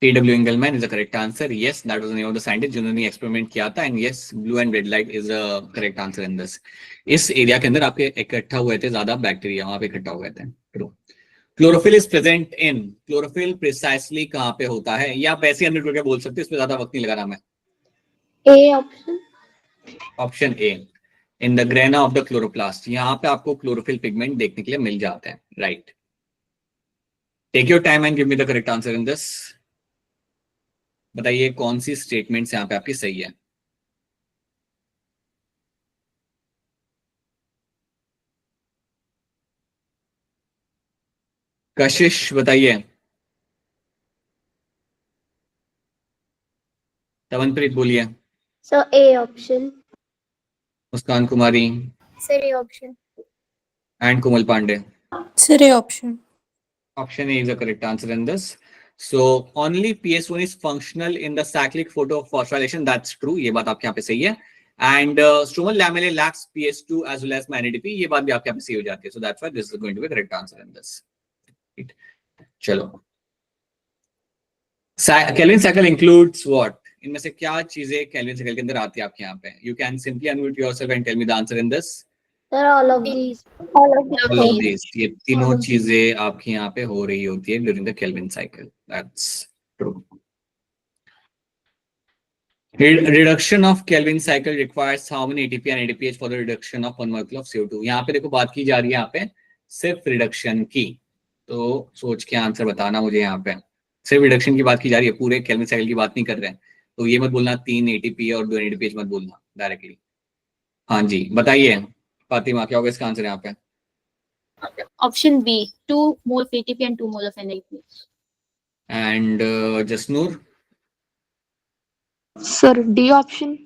P.W. Engelmann is the correct answer. Yes, that was the name of the scientist जिन्होंने एक्सपेरिमेंट किया था. And yes, blue and red light is the correct answer in this. इस एरिया के अंदर आपके इकट्ठा हुए थे ज्यादा बैक्टीरिया, वहां पे इकट्ठा हुए थे. Chlorophyll is present in. Chlorophyll precisely कहाँ पे होता है? या आप ऐसे अंडर करके बोल सकते हैं, इसमें ज्यादा वक्त नहीं लगाना मैं. A option. Option A, in the grana of the chloroplast. यहाँ पे आपको क्लोरोफिल पिगमेंट देखने के लिए मिल जाते हैं. Right. Take your time and give me the correct answer in this. बताइए कौन सी स्टेटमेंट्स यहाँ पे आपकी सही है. कशिश बताइए. तवनप्रीत बोलिए. So A option. Muskan Kumari. Sir, A option. And Komal Pandey. Sir, A option. Option A is the correct answer in this. So only PS1 is functional in the cyclic photophosphorylation. That's true. ये बात आपके यहाँ पे सही है. And stromal lamellae lacks PS2 as well as NADP. ये बात भी आपके यहाँ पे सही हो जाती है. So that's why this is going to be the correct answer in this. Right. चलो. Kelvin cycle includes what? इनमें से क्या चीजें Kelvin cycle के अंदर आती है आपके यहाँ पे? You can simply unmute yourself and tell me the answer in this. Sir, all of these. All of these. ये तीनों चीजें आपके यहाँ पे हो रही होती है during the Kelvin cycle. That's true. Reduction of Kelvin cycle requires how many ATP and ADPH for the reduction of 1 molecule of CO2? यहाँ पे देखो बात की जा रही है यहाँ पे सिर्फ रिडक्शन की. तो सोच के आंसर बताना मुझे. यहाँ पे सिर्फ रिडक्शन की बात की जा रही है, पूरे Kelvin cycle की बात नहीं कर रहे हैं. तो ये मत बोलना 3 ATP और 2 ADPH मत बोलना डायरेक्टली. हाँ जी बताइए फातिमा, क्या होगा इसका आंसर यहाँ पे? Option B, 2 mole of ATP and 2 mole of NADPH. And Jasnoor. Sir D option.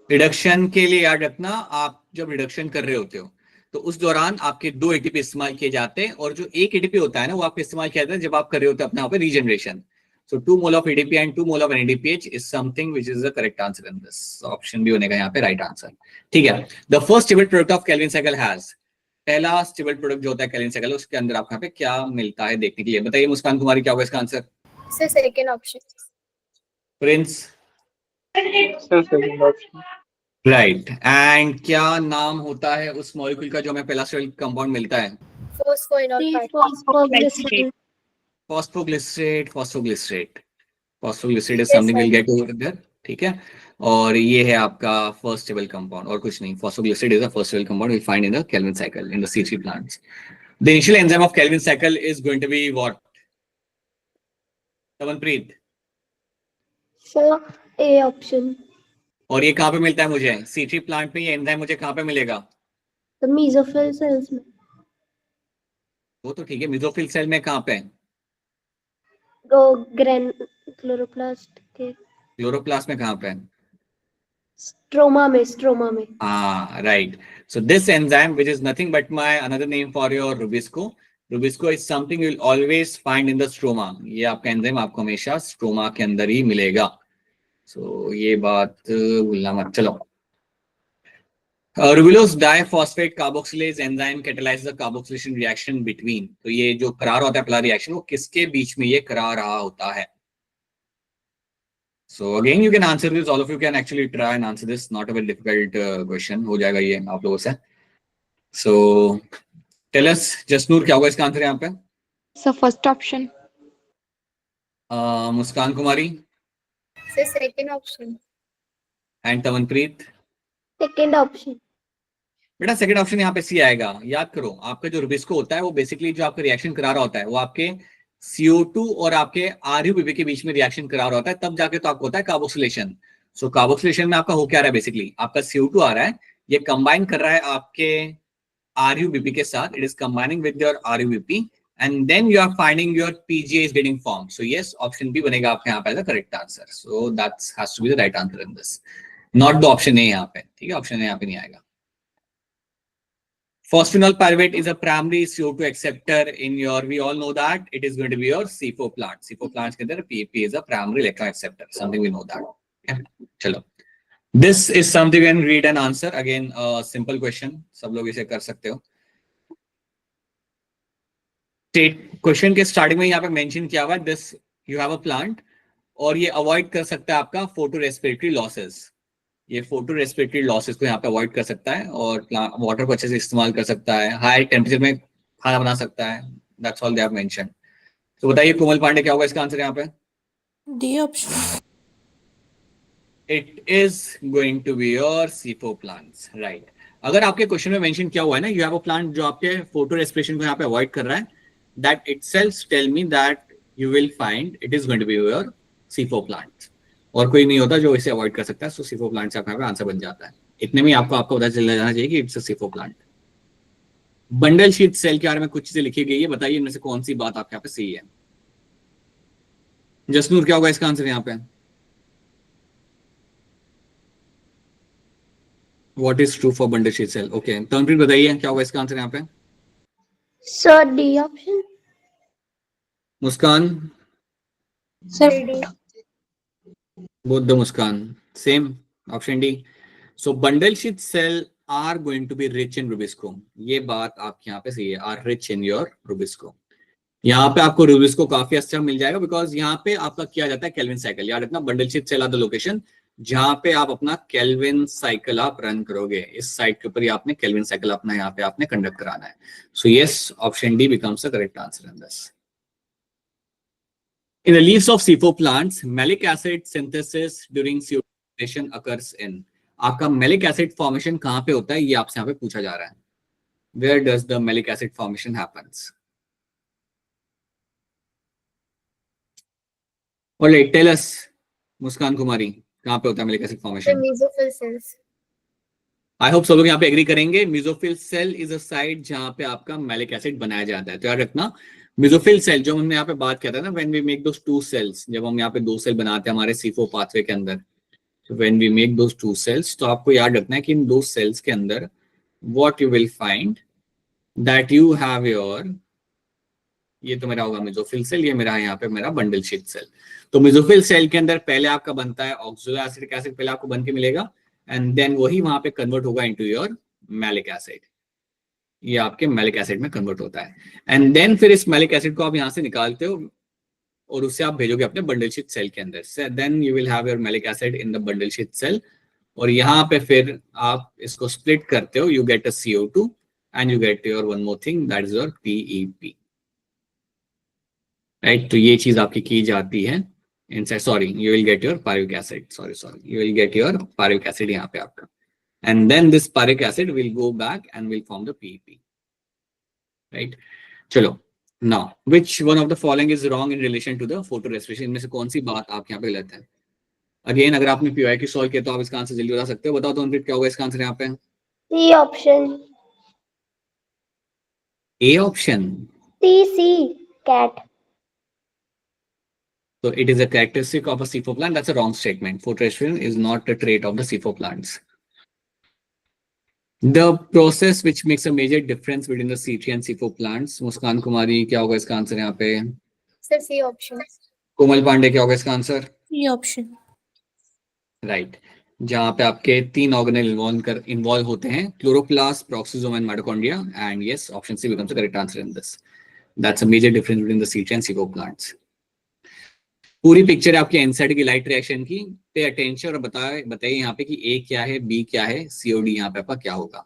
Reduction के लिए याद रखना, आप जब रिडक्शन कर रहे होते हो तो उस दौरान आपके 2 एटीपी इस्तेमाल किए जाते हैं, और जो एक एटीपी होता है ना वो आपके इस्तेमाल किया जाता है जब आप कर रहे होते हैं अपने यहाँ पे regeneration. So 2 mole of ADP and 2 mole of NADPH is something which is the correct answer in this. Option B होने का यहाँ पे right answer. ठीक है. The first stable product of Kelvin cycle has. पहला stable product जो होता है Kelvin cycle, उसके अंदर आपको यहाँ पे क्या मिलता है देखने के लिए. बताइए मुस्कान कुमारी, क्या होगा इसका answer? Sir, second option. Prince. Sir, second option. Right. And क्या नाम होता है उस मॉलिक्यूल का जो हमें पहला स्टेबल कंपाउंड मिलता है? Phosphoglycerate. Phosphoglycerate. Phosphoglycerate is something we'll get over there. ठीक है. और ये है आपका फर्स्ट स्टेबल कंपाउंड और कुछ नहीं. Phosphoglycerate is the first stable compound we'll find in the Kelvin cycle in the C3 plants. The initial enzyme of Kelvin cycle is going to be what? Tamanpreet. Sir, A option. और ये कहाँ पे मिलता है मुझे? C3 plant में ये enzyme मुझे कहाँ पे मिलेगा? The mesophyll cells में. वो तो ठीक है, मेसोफिल सेल में कहाँ पे? क्लोरोप्लास्ट के. क्लोरोप्लास्ट में कहाँ पे? स्ट्रोमा में. Ah, right. So this enzyme, which is nothing but my another name for your Rubisco. Rubisco is something you will always find in the stroma. ये आपका एंजाइम आपको हमेशा स्ट्रोमा के अंदर ही मिलेगा. So ये बात भूलना मत. चलो. Rubulose diphosphate carboxylase enzyme catalyzes the carboxylation reaction between. तो ये जो करा रहा होता है पहला रिएक्शन, वो किसके बीच में ये करा रहा होता है? So again you can answer this. All of you can actually try and answer this. Not a very difficult question. हो जाएगा ये आप लोगों से. So tell us, जसनूर, क्या होगा इसका आंसर यहाँ पे? Sir first option. Muskan Kumari. Sir, second option. And Tavanpreet. Second option. बेटा सेकंड ऑप्शन यहाँ पे सी आएगा. याद करो, आपका जो रुबिस्को होता है वो बेसिकली जो आपका रिएक्शन करा रहा होता है वो आपके CO2 और आपके RUBP के बीच में रिएक्शन करा रहा होता है, तब जाके तो आपको होता है कार्बोक्सिलेशन। सो कार्बोक्सिलेशन में आपका हो क्या रहा है, बेसिकली आपका CO2 आ रहा है, ये कंबाइन कर रहा है आपके RUBP के साथ, it is combining with your RUBP and then you are finding your PGA is getting formed. So yes, option B बनेगा आपके यहाँ पे the correct answer. So that has to be the right answer in this. Not the option A यहाँ पे, ठीक है, option A यहाँ पे नहीं आएगा. Phosphenol pyruvate is a primary CO2 acceptor in your, we all know that it is going to be your C4 plant. C4 plants के अंदर PEP is a primary electron acceptor, something we know that. Okay? चलो. This is something you can read and answer. Again, simple question. सब लोग इसे कर सकते हो. Question के स्टार्टिंग में यहाँ पे मेंशन किया हुआ है this you have a plant, और ये अवॉइड कर सकता है आपका फोटो रेस्पिरेटरी लॉसेस, ये फोटो रेस्पिरेटरी लॉसेस को यहाँ पे अवॉइड कर सकता है और वाटर को अच्छे से इस्तेमाल कर सकता है, हाई टेम्परेचर में खाना बना सकता है, that's all they have mention. तो बताइए कोमल पांडे क्या होगा इसका आंसर यहाँ पे? D option. It is going to be your C4 plants, right. अगर आपके क्वेश्चन में मेंशन किया हुआ है ना यू हैव अ प्लांट जो आपके फोटो रेस्पिरेशन को यहाँ पे अवॉइड कर रहा है, that itself tell me that you will find it is going to be your C4 plants, और कोई नहीं होता जो इसे अवॉइड कर सकता है, सो C4 प्लांट से आपका आंसर बन जाता है। इतने में आपको पता चल जाना चाहिए कि it's a C4 plant. Bundle sheet cell के बारे में कुछ चीजें लिखी गई है, बताइए इनमें से कौन सी बात आपके यहाँ पे सही है। जसनूर क्या होगा इसका आंसर यहाँ पे? What is true for bundle sheet cell? Okay, तनप्रीत बताइए क्या होगा इसका आंसर यहाँ पे? Sir D option. Muskan? Sir Both the Muskan, same option D. So bundle sheath cell are going to be rich in Rubisco. ये बात आपके यहाँ पे सही है, are rich in your Rubisco. यहाँ पे आपको Rubisco काफी अच्छा मिल जाएगा बिकॉज यहाँ पे आपका किया जाता है केल्विन साइकिल। याद रखना bundle sheet cell are the location जहाँ पे आप अपना केल्विन साइकिल आप रन करोगे। इस साइट के ऊपर ही आपने केल्विन साइकिल अपना यहाँ पे आपने कंडक्ट कराना है। सो yes, option D becomes the correct answer in this. In the leaves of C4 plants, malic acid synthesis during CO2 formation occurs in. आपका malic acid formation कहाँ पे होता है ये आपसे यहाँ पे पूछा जा रहा है। Where does the malic acid formation happens? Alright, tell us, मुस्कान कुमारी, कहाँ पे होता है malic acid formation? Mesophyll cells. I hope सब लोग यहाँ पे एग्री करेंगे। Mesophyll cell is a site जहाँ पे आपका मैलिक एसिड बनाया जाता है। तो याद रखना मेसोफिल सेल जो हमने यहाँ पे बात किया था ना, when we make those two cells, जब हम यहाँ पे दो सेल बनाते हैं हमारे C4 पाथवे के अंदर, तो when we make those two cells, तो आपको याद रखना है कि इन दो सेल्स के अंदर what you will find that you have your, ये तो मेरा होगा मेसोफिल सेल, ये मेरा यहाँ पे मेरा बंडल शीट सेल। तो मेसोफिल सेल के अंदर पहले आपका बनता है ऑक्सोएसिटिक एसिड, पहले आपको बन के मिलेगा एंड देन वही वहां पे कन्वर्ट होगा इनटू योर मैलिक एसिड, ये आपके मैलिक एसिड में कन्वर्ट होता है एंड देन फिर इस मैलिक एसिड को आप यहाँ से निकालते हो और उससे आप भेजोगे अपने बंडल शीट सेल के अंदर। Then you will have your malic acid in the bundle sheet cell, और यहाँ पे फिर आप इसको स्प्लिट करते हो, you get a CO2 and you get your one more thing that is your PEP, right. तो ये चीज आपकी की जाती है inside, sorry, you will get your pyruvic acid, sorry, you will get your pyruvic acid यहाँ पे आपका, and then this pyruvic acid will go back and will form the PEP, right? चलो, now which one of the following is wrong in relation to the photo respiration? इनमें से कौन सी बात आपके यहाँ पे गलत है? अगेन अगर आपने PYQ सॉल्व किया तो आप इसका आंसर जल्दी बता सकते हो। बताओ तो क्या होगा इसका आंसर यहाँ पे? C option. A option. C कैट। So it is a characteristic of a C4 plant. That's a wrong statement. Photorespiration is not a trait of the C4 plants. The process which makes a major difference between the C3 and C4 plants. Muskan Kumari क्या होगा इसका answer यहाँ पे? Sir C option. Komal Pandey क्या होगा इसका answer? सी option. Right, जहाँ पे आपके तीन ऑर्गेनेल इन्वॉल्व होते हैं, chloroplast, peroxisome and mitochondria, and yes, option C becomes the correct answer in this. That's a major difference between the C3 and C4 plants. पूरी पिक्चर है आपकी एनसाइड की लाइट रिएक्शन की, पे अटेंशन और बताइए यहाँ पे कि A क्या है, B क्या है, COD यहाँ पे आपका क्या होगा।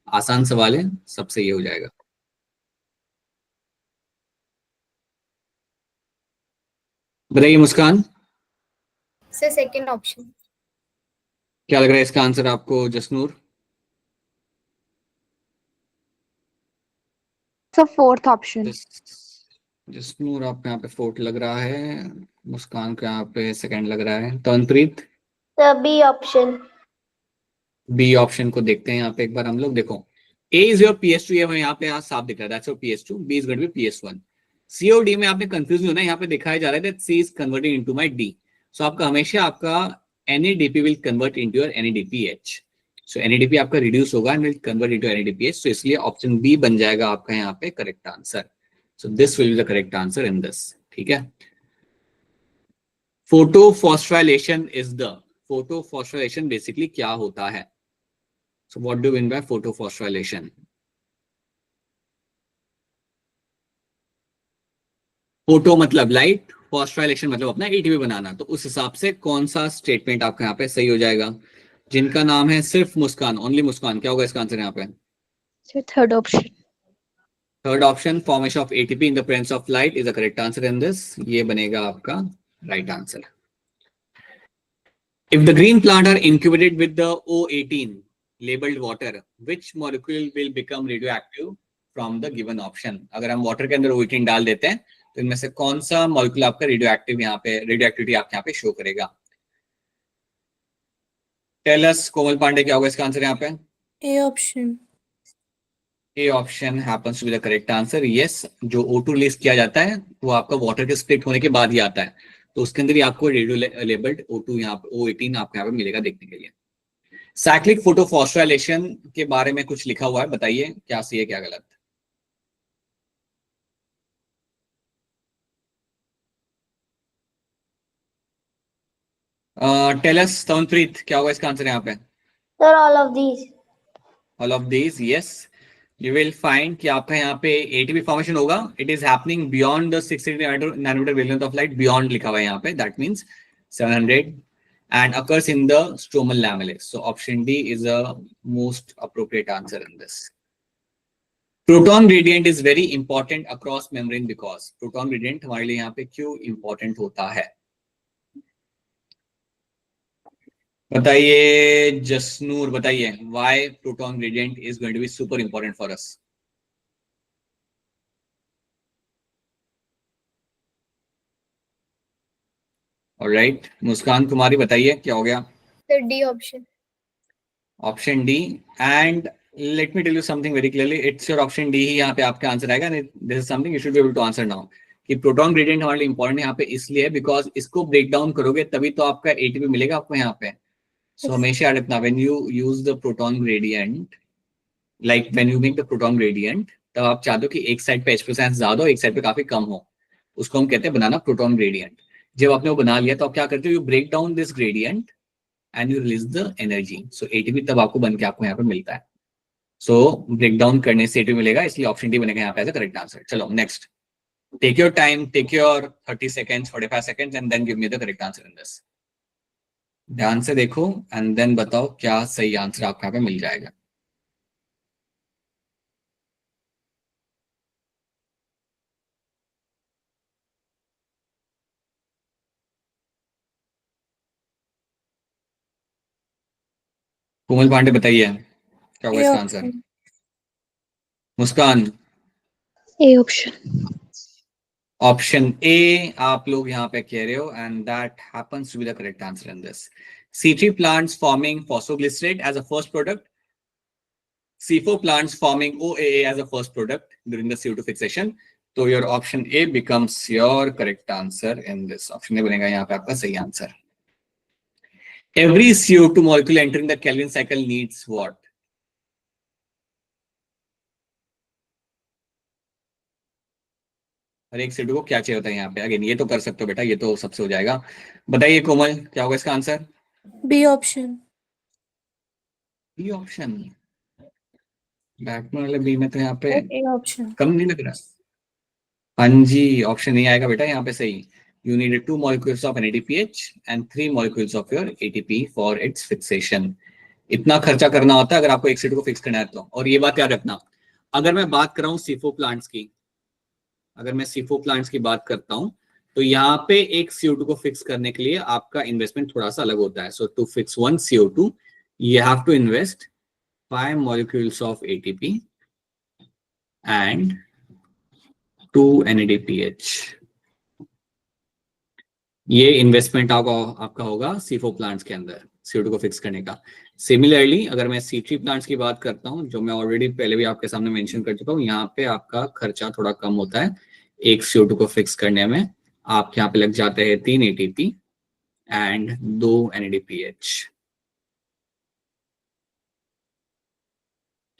आसान सवाल है, सबसे ये हो जाएगा। बताइए मुस्कान। Sir second option. क्या लग रहा है इसका आंसर आपको Jasnoor? So fourth option. Jasnoor आपको यहाँ पे फोर्थ लग रहा है, मुस्कान को यहाँ पे सेकंड लग रहा है, Tanpreet sir B option. B option को देखते हैं यहाँ पे एक बार हम लोग। देखो A is your PS2, ये यहाँ पे यहाँ साफ दिख रहा है, that's your PS2, B is going to be PS1। C और D में आपने कंफ्यूज नहीं होना, यहाँ पे दिखाया जा रहा है that C is converting into my D, so आपका हमेशा आपका NADP will convert into your NADPH, so NADP आपका रिड्यूस होगा and will convert into NADPH, so इसलिए ऑप्शन B बन जाएगा आपका यहाँ पे correct answer. so this will be the correct answer in this, ठीक है। Photophosphorylation is the, photophosphorylation basically क्या होता है? So what do you mean by photophosphorylation? Photo मतलब लाइट, फॉस्फोराइलेशन मतलब अपना एटीपी बनाना, तो उस हिसाब से कौन सा स्टेटमेंट आपका यहाँ पे सही हो जाएगा? जिनका नाम है सिर्फ मुस्कान, ओनली मुस्कान, क्या होगा इसका आंसर यहाँ पे? Sir, third option. Third option, formation of ATP in the presence of light is the correct answer in this, ये बनेगा आपका right answer. If the green plant are incubated with the O18 labeled water, which molecule will become radioactive from the given option? अगर हम water के अंदर O18 डाल देते हैं तो इनमें से कौन सा मॉलिक्यूल आपका रेडियोएक्टिव यहाँ पे, रेडियोएक्टिविटी आपके यहाँ पे शो करेगा? टेल अस कोमल पांडे, क्या होगा इसका आंसर यहाँ पे? A option. A option happens to be the correct answer. Yes, जो O2 रिलीज किया जाता है वो आपका वाटर के स्प्लिट होने के बाद ही आता है, तो उसके अंदर ही आपको रेडियो लेबल्ड O2 यहाँ पे, O18 आपको यहाँ पे मिलेगा देखने के लिए। साइक्लिक फोटोफॉस्फोराइलेशन के बारे में कुछ लिखा हुआ है, बताइए क्या सही है क्या गलत? टेल अस तवनप्रीत, क्या होगा इसका आंसर यहाँ पे? Sir all of these. All of these, yes. You will find कि आपका यहाँ पे एटीपी फॉर्मेशन होगा, it is happening beyond the 680 nanometer wavelength of light, beyond लिखा हुआ है यहाँ पे, that means 700, and occurs in the stromal lamellae. So option D is the most appropriate answer in this. Proton gradient is very important across membrane because proton gradient हमारे लिए यहाँ पे क्यों important होता है? बताइए जसनूर, बताइए why proton gradient is going to be super important for us? Alright, Muskan Kumari बताइए क्या हो गया? Sir D option. Option D, and let me tell you something very clearly, it's your option D ही यहाँ पे आपका आंसर आएगा। This is something you should be able to answer now, कि प्रोटॉन ग्रेडियंट हमारे लिए इंपॉर्टेंट यहाँ पे इसलिए बिकॉज इसको ब्रेक डाउन करोगे तभी तो आपका एटीपी मिलेगा आपको यहाँ पे। सो हमेशा याद रखना, when you use the proton gradient, like when you make the proton gradient, तब आप चाहते हो कि एक साइड पे H+ ज्यादा हो, एक साइड पे काफी कम हो, उसको हम कहते हैं बनाना प्रोटॉन ग्रेडियंट। जब आपने वो बना लिया तो आप क्या करते हो, you break down this gradient and you release the energy, so ATP तब आपको बन के आपको यहाँ पे मिलता है। सो ब्रेक डाउन करने से एटीपी मिलेगा, इसलिए ऑप्शन डी बनेगा यहाँ पे एज अ करेक्ट आंसर। चलो next, take your time, take your 30 seconds, 45 seconds and then give me the correct answer in this. ध्यान से देखो एंड देन बताओ क्या सही आंसर आपको यहाँ पे मिल जाएगा। कोमल पांडे बताइए क्या होगा A इसका answer? option. Muskan, A option. Option A आप लोग यहाँ पे कह रहे हो and that happens to be the correct answer in this. C3 plants forming phosphoglycerate as a first product, C4 plants forming OAA as a first product during the CO2 fixation. तो your option A becomes your correct answer in this. Option A बनेगा यहाँ पे आपका सही answer. Every CO2 molecule entering the Kelvin cycle needs what? हर एक CO2 को क्या चाहिए होता है यहाँ पे? अगेन ये तो कर सकते हो बेटा, ये तो सबसे हो जाएगा। बताइए कोमल क्या होगा इसका answer? B option. B option, बैकमें वाले बी में तो यहाँ पे A option. कम नहीं लग रहा। हाँ जी, ऑप्शन नहीं आएगा बेटा यहाँ पे सही। You needed 2 molecules of NADPH and 3 molecules of your ATP for its fixation. इतना खर्चा करना होता है अगर आपको एक CO2 को फिक्स करना है तो। और ये बात याद रखना, अगर मैं बात कर रहा हूँ C4 प्लांट्स की, अगर मैं C4 प्लांट्स की बात करता हूँ तो यहाँ पे एक CO2 को फिक्स करने के लिए आपका इन्वेस्टमेंट थोड़ा सा अलग होता है। सो to fix 1 CO2 you have to invest 5 molecules of ATP and 2 NADPH। ये इन्वेस्टमेंट आपका होगा C4 प्लांट्स के अंदर CO2 को फिक्स करने का। सिमिलरली अगर मैं C3 प्लांट्स की बात करता हूं, जो मैं ऑलरेडी पहले भी आपके सामने मेंशन कर चुका हूं, यहाँ पे आपका खर्चा थोड़ा कम होता है एक CO2 को फिक्स करने में। आपके यहाँ पे लग जाते हैं 3 ATP एंड 2 NADPH।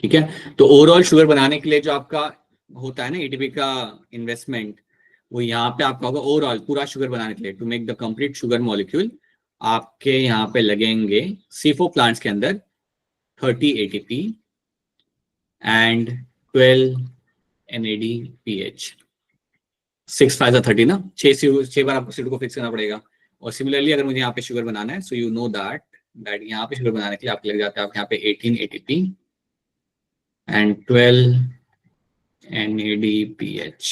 ठीक है, तो ओवरऑल शुगर बनाने के लिए जो आपका होता है ना ATP का इन्वेस्टमेंट, वो यहाँ पे आपका होगा ओवरऑल पूरा शुगर बनाने के लिए, to make the complete sugar molecule आपके यहाँ पे लगेंगे C4 प्लांट्स के अंदर 30 ATP एंड 12 NADPH। 6 5 30 ना, 6 बार आपको CO2 को फिक्स करना पड़ेगा। और सिमिलरली अगर मुझे यहाँ पे शुगर बनाना है, सो यू नो दैट यहाँ पे शुगर बनाने के लिए आपको लग जाता है आपके यहाँ पे 18 ATP एंड 12 NADPH।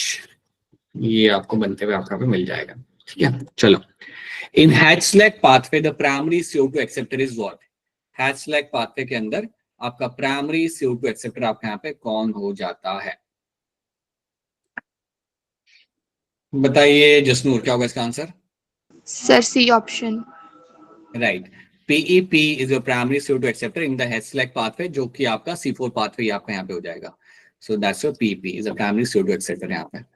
ये आपको बनते हुए आपको यहाँ पे मिल जाएगा। ठीक है, चलो। इन Hatch-Slack pathway the primary CO2 acceptor is what? Hatch-Slack pathway के अंदर आपका प्राइमरी CO2 एक्सेप्टर आपके यहाँ पे कौन हो जाता है? बताइए जसनूर, क्या होगा इसका answer? Sir C option. Right, PEP is your primary CO2 acceptor in the Hatch-Slack pathway, जो कि आपका C4 pathway आपका यहाँ पे हो जाएगा। सो that's your PEP is a primary CO2 acceptor यहाँ पे।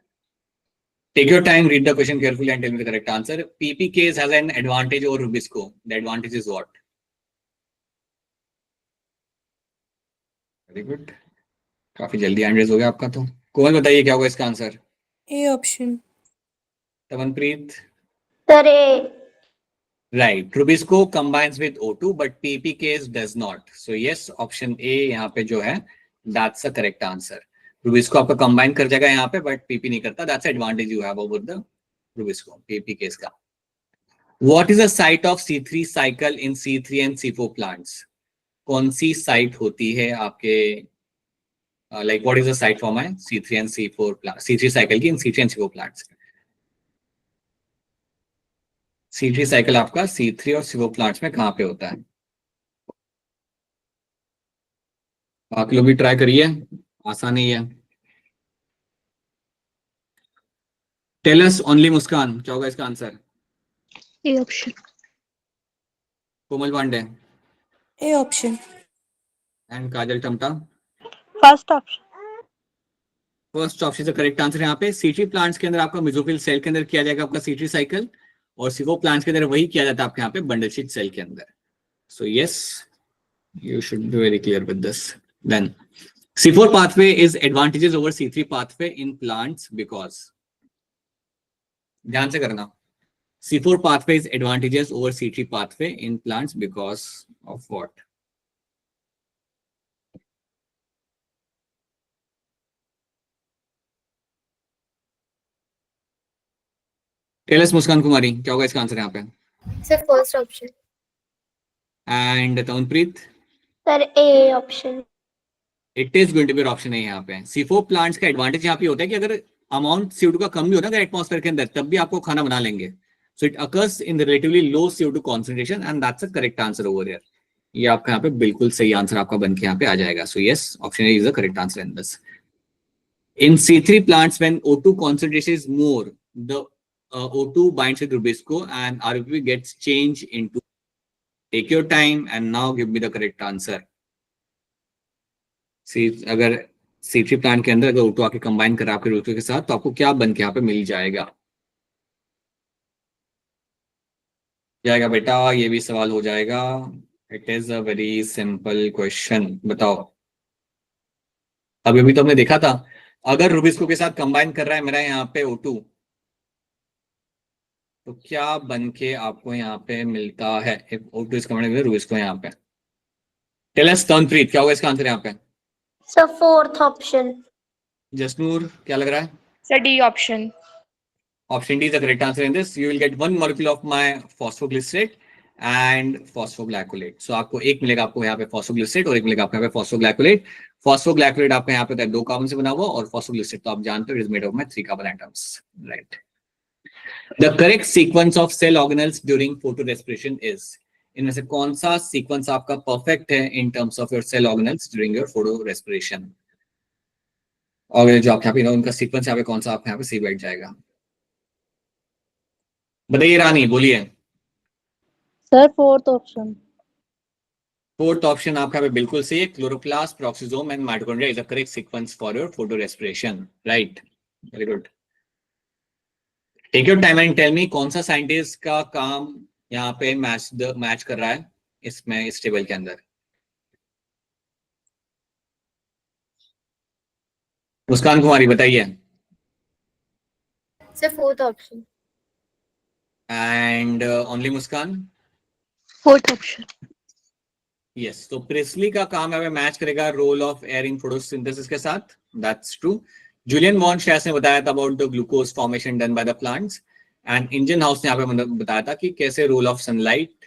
Take your time, read the question carefully and tell me the correct answer. PP case has an advantage over Rubisco. The advantage is what? Very good. काफी जल्दी hand raise हो गया आपका तो। कोमल बताइए क्या होगा इसका answer? A option. तमनप्रीत? Sir, A. Right. Rubisco combines with O2, but PP case does not. So yes, option A यहाँ पे जो है, that's the correct answer. Rubisco आपका combine कर जाएगा यहाँ पे, but PP नहीं करता. That's the advantage you have over the Rubisco, PP case का. What is the site of C3 cycle in C3 and C4 plants? कौन सी साइट होती है आपके, like what is the site for my C3 and C4 plants? C3 cycle की in C3 and C4 plants. C3 cycle आपका C3 और C4 plants में कहां पे होता है? बाकी लोग भी ट्राई करिए, आसान ही है। टेल अस ओनली मुस्कान, क्या होगा इसका answer? A option. Komal Pandey A option. And Kajal Tamta? First option. First option is correct answer. यहाँ पे C3 प्लांट्स के अंदर आपका मेसोफिल सेल के अंदर किया जाएगा आपका C3 साइकिल, और C4 प्लांट्स के अंदर वही किया जाता है आपके यहाँ पे बंडल शीट सेल के अंदर। So yes, you should be very clear with this. Then C4 pathway is advantages over C3 pathway in plants because, ध्यान से करना, C4 pathway is advantages over C3 pathway in plants because of what? Tell us मुस्कान कुमारी, क्या होगा इसका answer यहाँ पे? Sir, first option. And तमनप्रीत? Sir, A option. It is going to be option A यहाँ पे। C4 प्लांट्स का advantage यहाँ पे होता है कि अगर अमाउंट CO2 का कम भी होता है एटमॉस्फेयर के अंदर, तब भी आपको खाना बना लेंगे। So it occurs in the relatively low CO2 concentration and that's a correct answer over here. ये आपका यहाँ पे बिल्कुल सही आंसर आपका बन के यहाँ पे आ जाएगा। So yes, option A is the correct answer in this. In C3 plants, when O2 concentration is more, the O2 binds with Rubisco and RBP gets changed into. Take your time and now give me the correct answer. See, अगर C3 plant के अंदर अगर O2 आके combine करा आपके Rubisco के साथ, तो आपको क्या बन के यहाँ पे मिल जाएगा? बेटा, ये भी सवाल हो जाएगा। It is a very simple question. बताओ। अभी तो हमने देखा था, अगर Rubisco के साथ कंबाइन कर रहा है मेरा यहाँ पे O2, तो क्या बन के आपको यहाँ पे मिलता है? O2 इस कमांड में Rubisco यहाँ पे। टेल अस तनप्रीत, क्या होगा इसका आंसर यहाँ पे? Sir, fourth option. जसनूर, क्या लग रहा है? Sir D option. Option D is the correct answer in this. You will get one molecule of my phosphoglycerate and phosphoglycolate. So आपको एक मिलेगा आपको यहाँ पे phosphoglycerate और एक मिलेगा आपको यहाँ पे phosphoglycolate. Phosphoglycolate आपका यहाँ पे 2 कार्बन से बना हुआ, और phosphoglycerate तो आप जानते हो it is made of 3 carbon atoms, right? The correct sequence of cell organelles during photorespiration is, इनमें से कौन सा सीक्वेंस आपका परफेक्ट है in terms of your cell organelles during your photorespiration? और जो आप यहाँ पे उनका सीक्वेंस यहाँ पे कौन सा आपका यहाँ पे सी बैठ जाएगा? बताइए रानी, बोलिए। Sir, fourth option. Fourth option आपका यहाँ पे बिल्कुल सही है, chloroplast, peroxisome and mitochondria is a correct sequence for your photorespiration, right? Very good. Take your time and tell me कौन सा साइंटिस्ट का काम यहाँ पे मैच कर रहा है इसमें, इस टेबल के अंदर? मुस्कान कुमारी बताइए। Sir, fourth option. And only Muskan? Fourth option. Yes, तो प्रेस्ली का काम है मैच करेगा role of air in photosynthesis के साथ, that's true. Julian von Sachs ने बताया था about the glucose formation done by the plants, and Ingenhousz ने यहाँ पे बताया था कि कैसे role of sunlight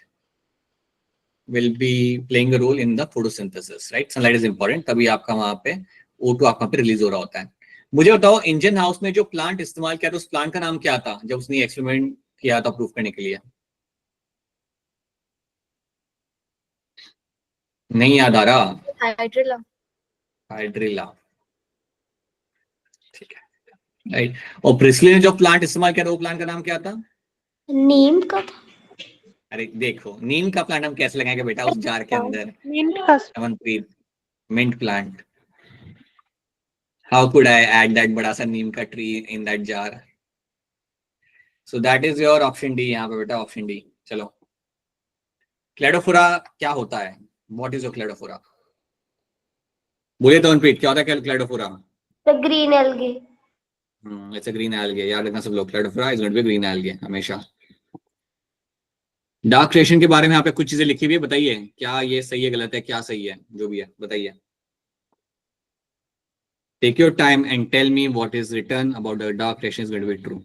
will be playing a role in the photosynthesis, right? Sunlight is important, तभी आपका वहां पे O2 आपका पे रिलीज हो रहा होता है। मुझे बताओ, इंजन हाउस ने जो प्लांट इस्तेमाल किया था उस प्लांट का नाम क्या था जब उसने एक्सपेरिमेंट किया था प्रूफ करने के लिए? नहीं याद आ रहा? Hydrilla. हाइड्रिला, ठीक है, राइट। और प्रिस्ली ने जो प्लांट इस्तेमाल किया था वो प्लांट का नाम क्या था? नीम का था। अरे देखो, नीम का प्लांट हम कैसे लगाएंगे बेटा उस जार के अंदर? मिंट का Amanpreet, mint plant. How could I add that बड़ा सा नीम का tree in that jar? So that is your option D यहाँ पे बेटा, ऑप्शन डी। चलो, क्लेडोफोरा क्या होता है? What is your cladophora? बोलिए तो अमनप्रीत, क्या होता है cladophora? The green algae. It's a green algae, याद रखना सब लोग, cladophora is going to be green algae हमेशा। डार्क क्रिएशन के बारे में यहाँ पे कुछ चीजें लिखी हुई है, बताइए क्या ये सही है गलत है, क्या सही है, जो भी है बताइए। Take your time and tell me what is written about the dark reaction is going to be true.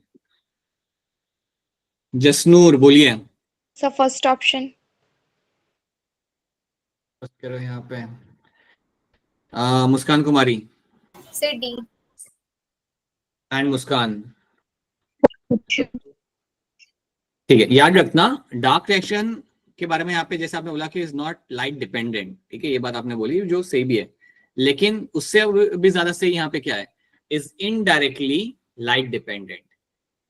Jasnoor बोलिए। Sir first option. करो यहाँ पे Muskan Kumari Sir, D. And Muskan, ठीक है। याद रखना डार्क रिएक्शन के बारे में यहाँ पे जैसे आपने बोला कि इज नॉट लाइट डिपेंडेंट, ठीक है, ये बात आपने बोली जो सही भी है, लेकिन उससे भी ज्यादा सही यहाँ पे क्या है, is indirectly light dependent,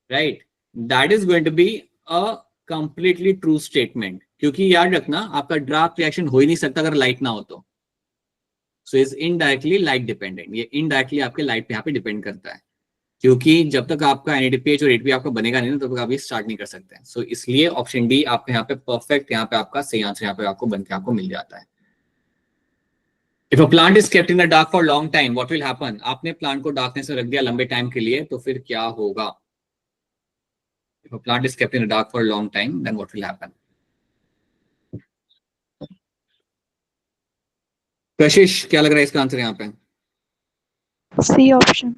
right? That is going to be a completely true statement, क्योंकि याद रखना आपका डार्क रिएक्शन हो ही नहीं सकता अगर लाइट ना हो तो। So is indirectly light dependent, ये इनडायरेक्टली आपके लाइट पे यहाँ पे डिपेंड करता है, क्योंकि जब तक आपका NADPH और ATP आपका बनेगा नहीं ना तब तक आप ये स्टार्ट नहीं कर सकते हैं। सो इसलिए ऑप्शन डी आपके यहाँ पे परफेक्ट, यहाँ पे आपका सही आंसर यहाँ पे आपको बन के आपको मिल जाता है। If a plant is kept in the dark for long time what will happen? आपने प्लांट को डार्कनेस में रख दिया लंबे टाइम के लिए तो फिर क्या होगा? If a plant is kept in the dark for long time then what will happen? Kashish, क्या लग रहा है इसका आंसर यहाँ पे? C option.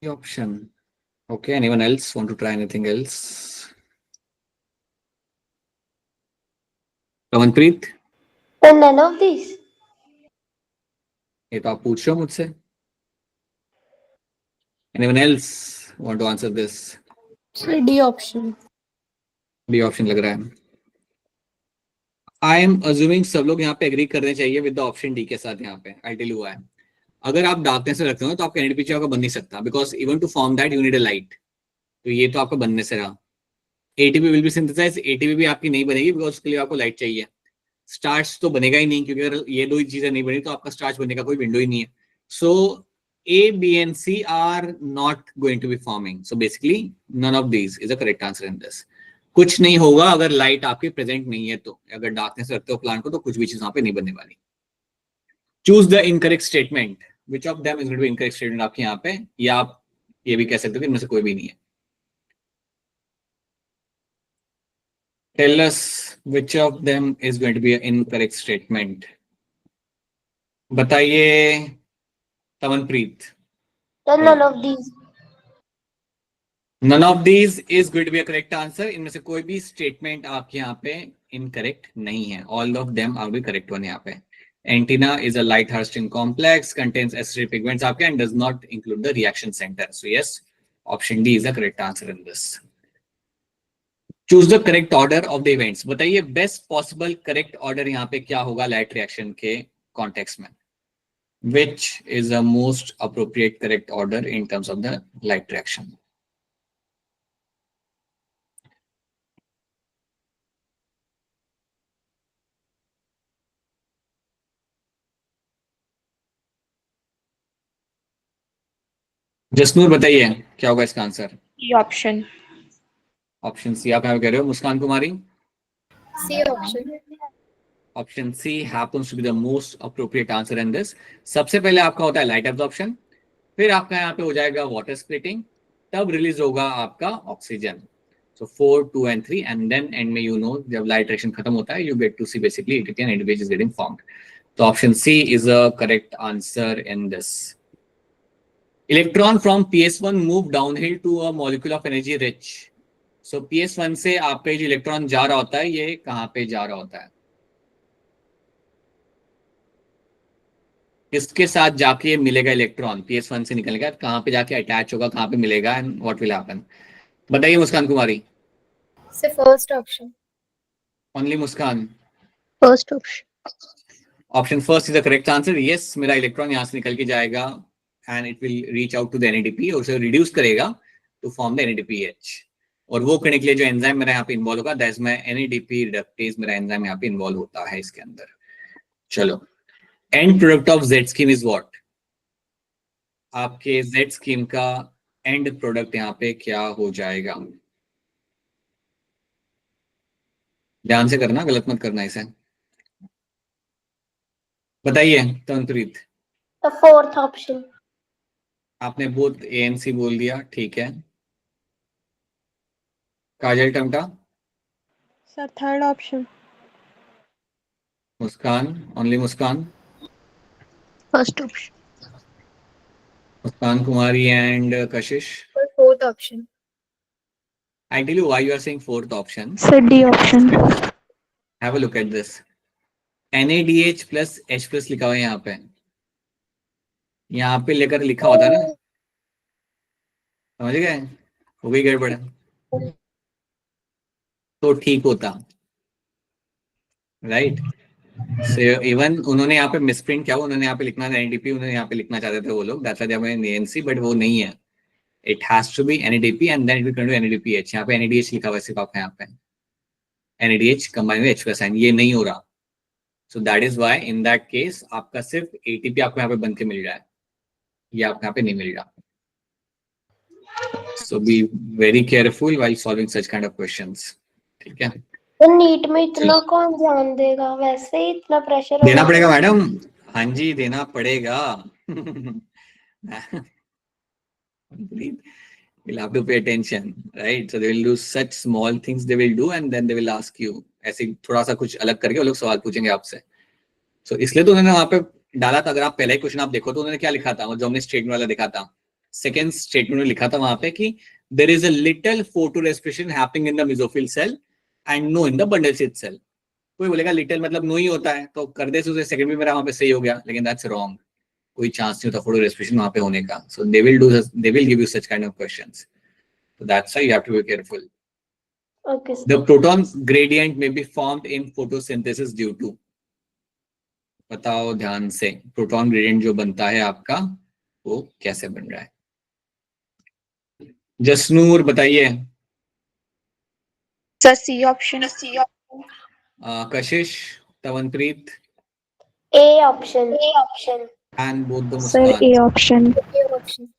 Option, okay, anyone else want to try anything else? Ramanpreet, Sir, none of these. ये तो आप पूछ रहे हो मुझसे। Anyone else want to answer this? Sir, D option. B option लग रहा है। आई एम अज्यूमिंग सब लोग यहाँ पे एग्री करने चाहिए विद द ऑप्शन डी के साथ। यहाँ पे आई टेल यू व्हाई। अगर आप डार्कनेस में रखते हो तो आपका NADPH आपका बन नहीं सकता, because even to form that you need a light. तो ये तो आपका बनने से रहा। ATP will be synthesize, ATP भी आपकी नहीं बनेगी बिकॉज उसके लिए आपको लाइट चाहिए। स्टार्च तो बनेगा ही नहीं, क्योंकि अगर ये दो चीजें नहीं बनी तो आपका स्टार्च बनने का कोई विंडो ही नहीं है। सो A, B and C are not going to be forming. So basically none of these is a correct answer in this. कुछ नहीं होगा अगर लाइट आपकी प्रेजेंट नहीं है तो। अगर डार्कनेस रखते हो प्लांट को तो कुछ भी चीज वहां पे नहीं बनने वाली। Choose the incorrect statement, which of them is going to be incorrect statement आपके यहाँ पे, या आप ये भी कह सकते हो कि इनमें से कोई भी नहीं है। Tell us which of them is going to be an incorrect statement. बताइए तमनप्रीत। Sir, none of these. None of these is going to be a correct answer. इनमें से कोई भी स्टेटमेंट आपके यहाँ पे इनकरेक्ट नहीं है। All of them are the correct one यहाँ पे। Antenna is a light Hurston complex, contains acidic pigments आपके and does not include the reaction center. So yes, option D is the correct answer in this. Choose the correct order of the events. बताइए best possible correct order यहाँ पे क्या होगा light reaction के context में? Which is the most appropriate correct order in terms of the light reaction? Jasnoor बताइए क्या होगा इसका answer? E option. Option C आप यहाँ पे कह रहे हो। Muskan Kumari? C option. Option C happens to be the most appropriate answer in this. सबसे पहले आपका होता है लाइट एब्जॉर्प्शन, फिर आपका यहाँ पे हो जाएगा वाटर स्प्लिटिंग, तब रिलीज होगा आपका oxygen. So 4, 2 and 3 and then end में यू नो जब लाइट रिएक्शन खत्म होता है you get to see basically ATP and ATP is getting formed. तो option C is a correct answer in this. Electron from PS1 move downhill to a molecule of energy rich. So PS1 से आप पे जो electron जा रहा होता है ये कहाँ पे जा रहा होता है? किसके साथ जाके मिलेगा इलेक्ट्रॉन? PS1 से निकलेगा, कहाँ पे जाके अटैच होगा, कहाँ पे मिलेगा एंड व्हाट विल हैपन? बताइए Muskan Kumari. So first option. Only Muskan? First option. Option first is the correct answer. Yes, मेरा इलेक्ट्रॉन यहाँ से निकल के जाएगा and it will reach out to the NADP और उसे रिड्यूस करेगा टू फॉर्म द NADPH। और वो करने के लिए जो एंजाइम मेरा यहाँ पे इन्वॉल्व होगा that is my NADP reductase, मेरा एंजाइम यहाँ पे इन्वॉल्व होता है इसके अंदर। चलो, and product of Z scheme is what? आपके Z स्कीम का एंड प्रोडक्ट यहाँ पे क्या हो जाएगा? ध्यान से करना, गलत मत करना इसे। बताइए तंत्रीत। The fourth option. आपने बोथ ANC बोल दिया, ठीक है। Kajal Tamta? Sir, third option. Muskan? Only Muskan? First option. Muskan Kumari and Kashish? Fourth option. I tell you why you are saying fourth option. Sir, D option. Have a look at this. NADH plus H plus लिखा हुआ है यहाँ पे, यहाँ पे लेकर लिखा होता है ना, समझ गए? हो गई गड़बड़ तो ठीक होता, राइट? सो इवन उन्होंने यहाँ पे मिसप्रिंट किया, उन्होंने यहाँ पे लिखना था NADP, उन्होंने यहाँ पे लिखना चाहते थे वो लोग, that's why they have ANC, but वो नहीं है। It has to be NADP and then it will turn to NADPH। यहाँ पे NADH लिखा हुआ है सिर्फ आपका, यहाँ पे NADH कंबाइन में H प्लस आयन, ये नहीं हो रहा। सो that is why in that case आपका सिर्फ ATP आपको यहाँ पे बन के मिल रहा है, ये आपको यहाँ पे नहीं मिल रहा। So be very careful while solving such kind of questions, ठीक है? तो नीट में इतना कौन ध्यान देगा, वैसे ही इतना प्रेशर देना पड़ेगा मैडम, हाँ जी देना पड़ेगा। You'll have to pay attention, right? So they will do such small things they will do and then they will ask you, ऐसे थोड़ा सा कुछ अलग करके वो लोग सवाल पूछेंगे आपसे। So इसलिए तो उन्होंने वहां पे डाला था। अगर आप पहला ही क्वेश्चन आप देखो तो उन्होंने क्या लिखा था, जो हमने स्टेटमेंट वाला दिखा था, सेकंड स्टेटमेंट में लिखा था वहां पे कि there is a little photorespiration happening in the mesophyll cell and no in the bundle sheath cell। कोई बोलेगा लिटिल मतलब नो ही होता है, तो कर दे उसे सेकंड भी मेरा वहां पे सही हो गया, लेकिन दैट्स रॉन्ग। कोई चांस नहीं होता फोटो रेस्पिरेशन वहां पे होने का। So they will give you such kind of questions, so that's why you have to be careful. Okay, sir. The proton gradient may be formed in photosynthesis due to, बताओ ध्यान से, proton gradient जो बनता है आपका वो कैसे बन रहा है? जसनूर बताइए। Sir, C option. Kashish, तवनप्रीत A option. A option. and both the Sir, Muskan. A option. A option.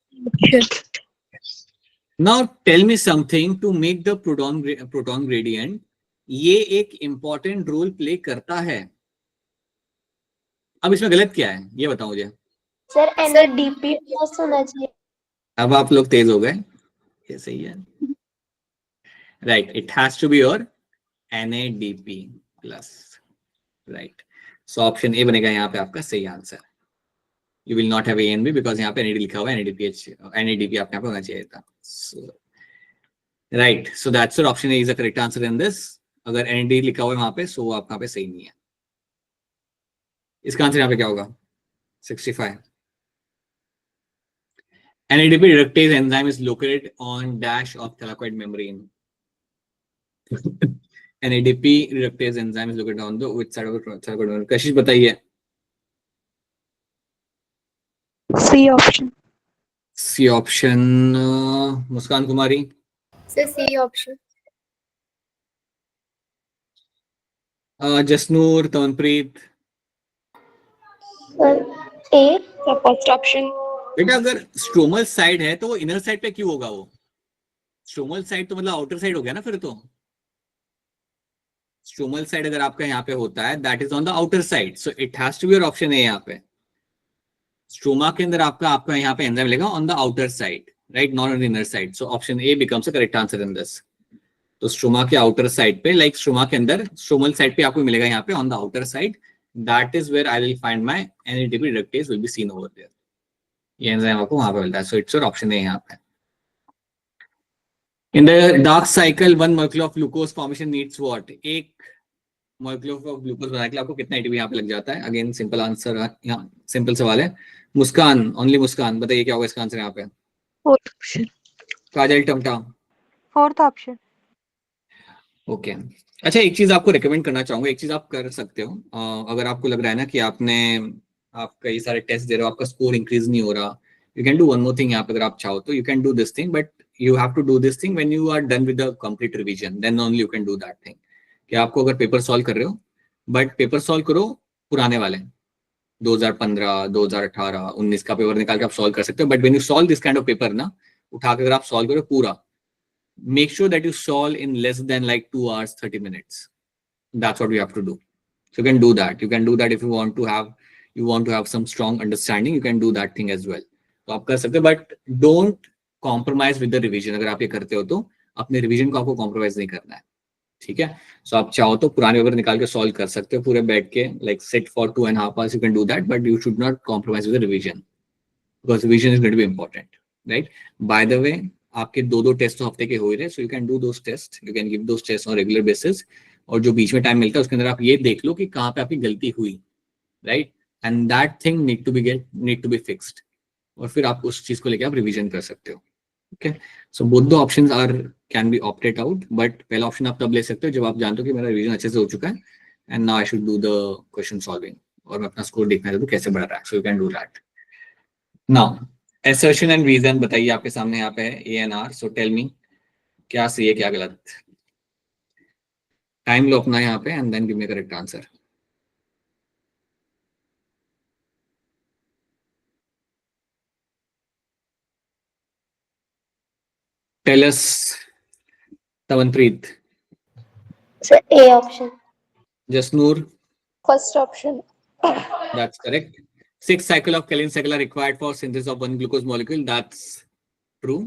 Now tell me something to make the proton gradient, ये एक important role play करता है। अब इसमें गलत क्या है ये बताओ मुझे। सर NADP प्लस होना चाहिए। अब आप लोग तेज हो गए, ये सही है, right? It has to be your NADP plus, right? So option A बनेगा यहाँ पे आपका सही आंसर। You will not have A and B because यहाँ पे NAD लिखा हुआ है, NADP आपके यहाँ पे होना चाहिए था। Right, so that's your option A is the correct answer in this. अगर NAD लिखा हुआ है वहां पे सो आपका यहाँ पे सही नहीं है। इसका आंसर यहाँ पे क्या होगा? 65। NADP reductase enzyme is located on dash of thylakoid membrane. NADP reductase enzyme is located on the which side of the thylakoid membrane? Kashish बताइए। C option. C option. Muskan Kumari, Sir, C option. Jasnoor, Tamanpreet. Sir A. First option. बेटा अगर stromal side है तो वो inner side पे क्यों होगा? वो स्ट्रोमल साइड तो मतलब आउटर साइड हो गया ना फिर तो। स्ट्रोमल साइड अगर आपका यहाँ पे होता है that is on the outer side, so it has to be your option A. यहाँ पे स्ट्रोमा के अंदर आपका आपका यहाँ पे एंजाइम मिलेगा on the outer side, right, not on the inner side, so option A becomes a correct answer in this. तो स्ट्रोमा के आउटर साइड पे, लाइक स्ट्रोमा के अंदर स्ट्रोमल साइड पे आपको मिलेगा यहाँ पे on the outer side, that is where I will find my NADP reductase will be seen over there. ये एंजाइम आपको वहां पे मिलता है, so it's your option A यहाँ पे। इन the dark cycle one molecule of glucose formation needs what? एक molecule of glucose बनाने के लिए आपको कितना एटीपी यहाँ पे लग जाता है? अगेन सिंपल आंसर, यहाँ सिंपल सवाल है। मुस्कान, ओनली मुस्कान, बताइए क्या होगा इसका आंसर यहाँ पे? Fourth option. Kajal Tamta. Fourth option. Okay अच्छा, एक चीज आपको रिकमेंड करना चाहूंगा, एक चीज आप कर सकते हो। अगर आपको लग रहा है ना कि आप कई सारे टेस्ट दे रहे हो, आपका स्कोर इंक्रीज नहीं हो रहा, you can do one more thing यहाँ पे। अगर आप चाहो तो you can do this thing, but you have to do this thing when you are done with the complete revision, then only you can do that thing. कि आपको अगर paper solve कर रहे हो, बट पेपर सॉल्व करो पुराने वाले 2015, 2018, 19 का पेपर निकाल के आप सॉल्व कर सकते हो। But when you solve this kind of paper ना, उठा के अगर आप सॉल्व करो पूरा, make sure that you solve in less than like 2 hours 30 minutes. That's what we have to do. So you can do that. You can do that if you want to have some strong understanding, you can do that thing as well. तो आप कर सकते हो, but don't compromise with the revision. अगर आप ये करते हो तो अपने रिवीजन को आपको कॉम्प्रोमाइज नहीं करना है, ठीक है? सो आप चाहो तो पुराने पेपर निकाल के सॉल्व कर सकते हो पूरे बैठ के, like sit for 2.5 hours, you can do that, but you should not compromise with the revision because revision is going to be important, right? By the way, आपके दो टेस्ट तो हफ्ते के हो ही रहे, so you can do those test, you can give those test on regular basis. और जो बीच में टाइम मिलता है उसके अंदर आप ये देख लो कि कहाँ पे आपकी गलती हुई, right, and that thing need to be fixed, और फिर आप उस चीज को लेकर आप रिवीजन कर सकते हो। Okay, so both the options are can be opted out, but पहला ऑप्शन आप तब ले सकते हो जब आप जानते हो कि मेरा रिवीजन अच्छे से हो चुका है and now I should do the question solving, और मैं अपना स्कोर देखना चाहता हूँ कैसे बढ़ रहा है, so you can do that. Now assertion and reason बताइए, आपके सामने यहाँ पे है A and R, so tell me क्या सही है क्या गलत। टाइम लो अपना यहाँ पे and then give me correct answer. Tell us Tamanpreet. Sir A option. Jasnoor, First option. that's correct. 6 cycle of Calvin cycle are required for synthesis of one glucose molecule, that's true.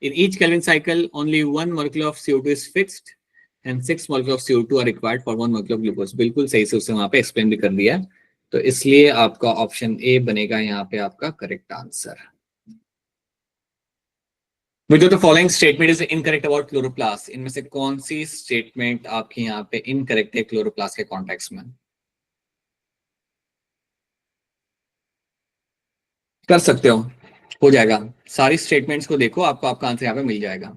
In each Calvin cycle only one molecule of CO2 is fixed and 6 molecules of CO2 are required for one molecule of glucose. बिल्कुल सही से उसने वहां पे explain भी कर दिया है, तो इसलिए आपका ऑप्शन ए बनेगा यहाँ पे आपका correct answer. Which of the following statement is incorrect about chloroplast? इनमें से कौन सी स्टेटमेंट आपकी यहाँ पे इनकरेक्ट है क्लोरोप्लास्ट के कॉन्टेक्स्ट में? कर सकते हो जाएगा, सारी स्टेटमेंट्स को देखो, आपको आपका आंसर यहाँ पे मिल जाएगा।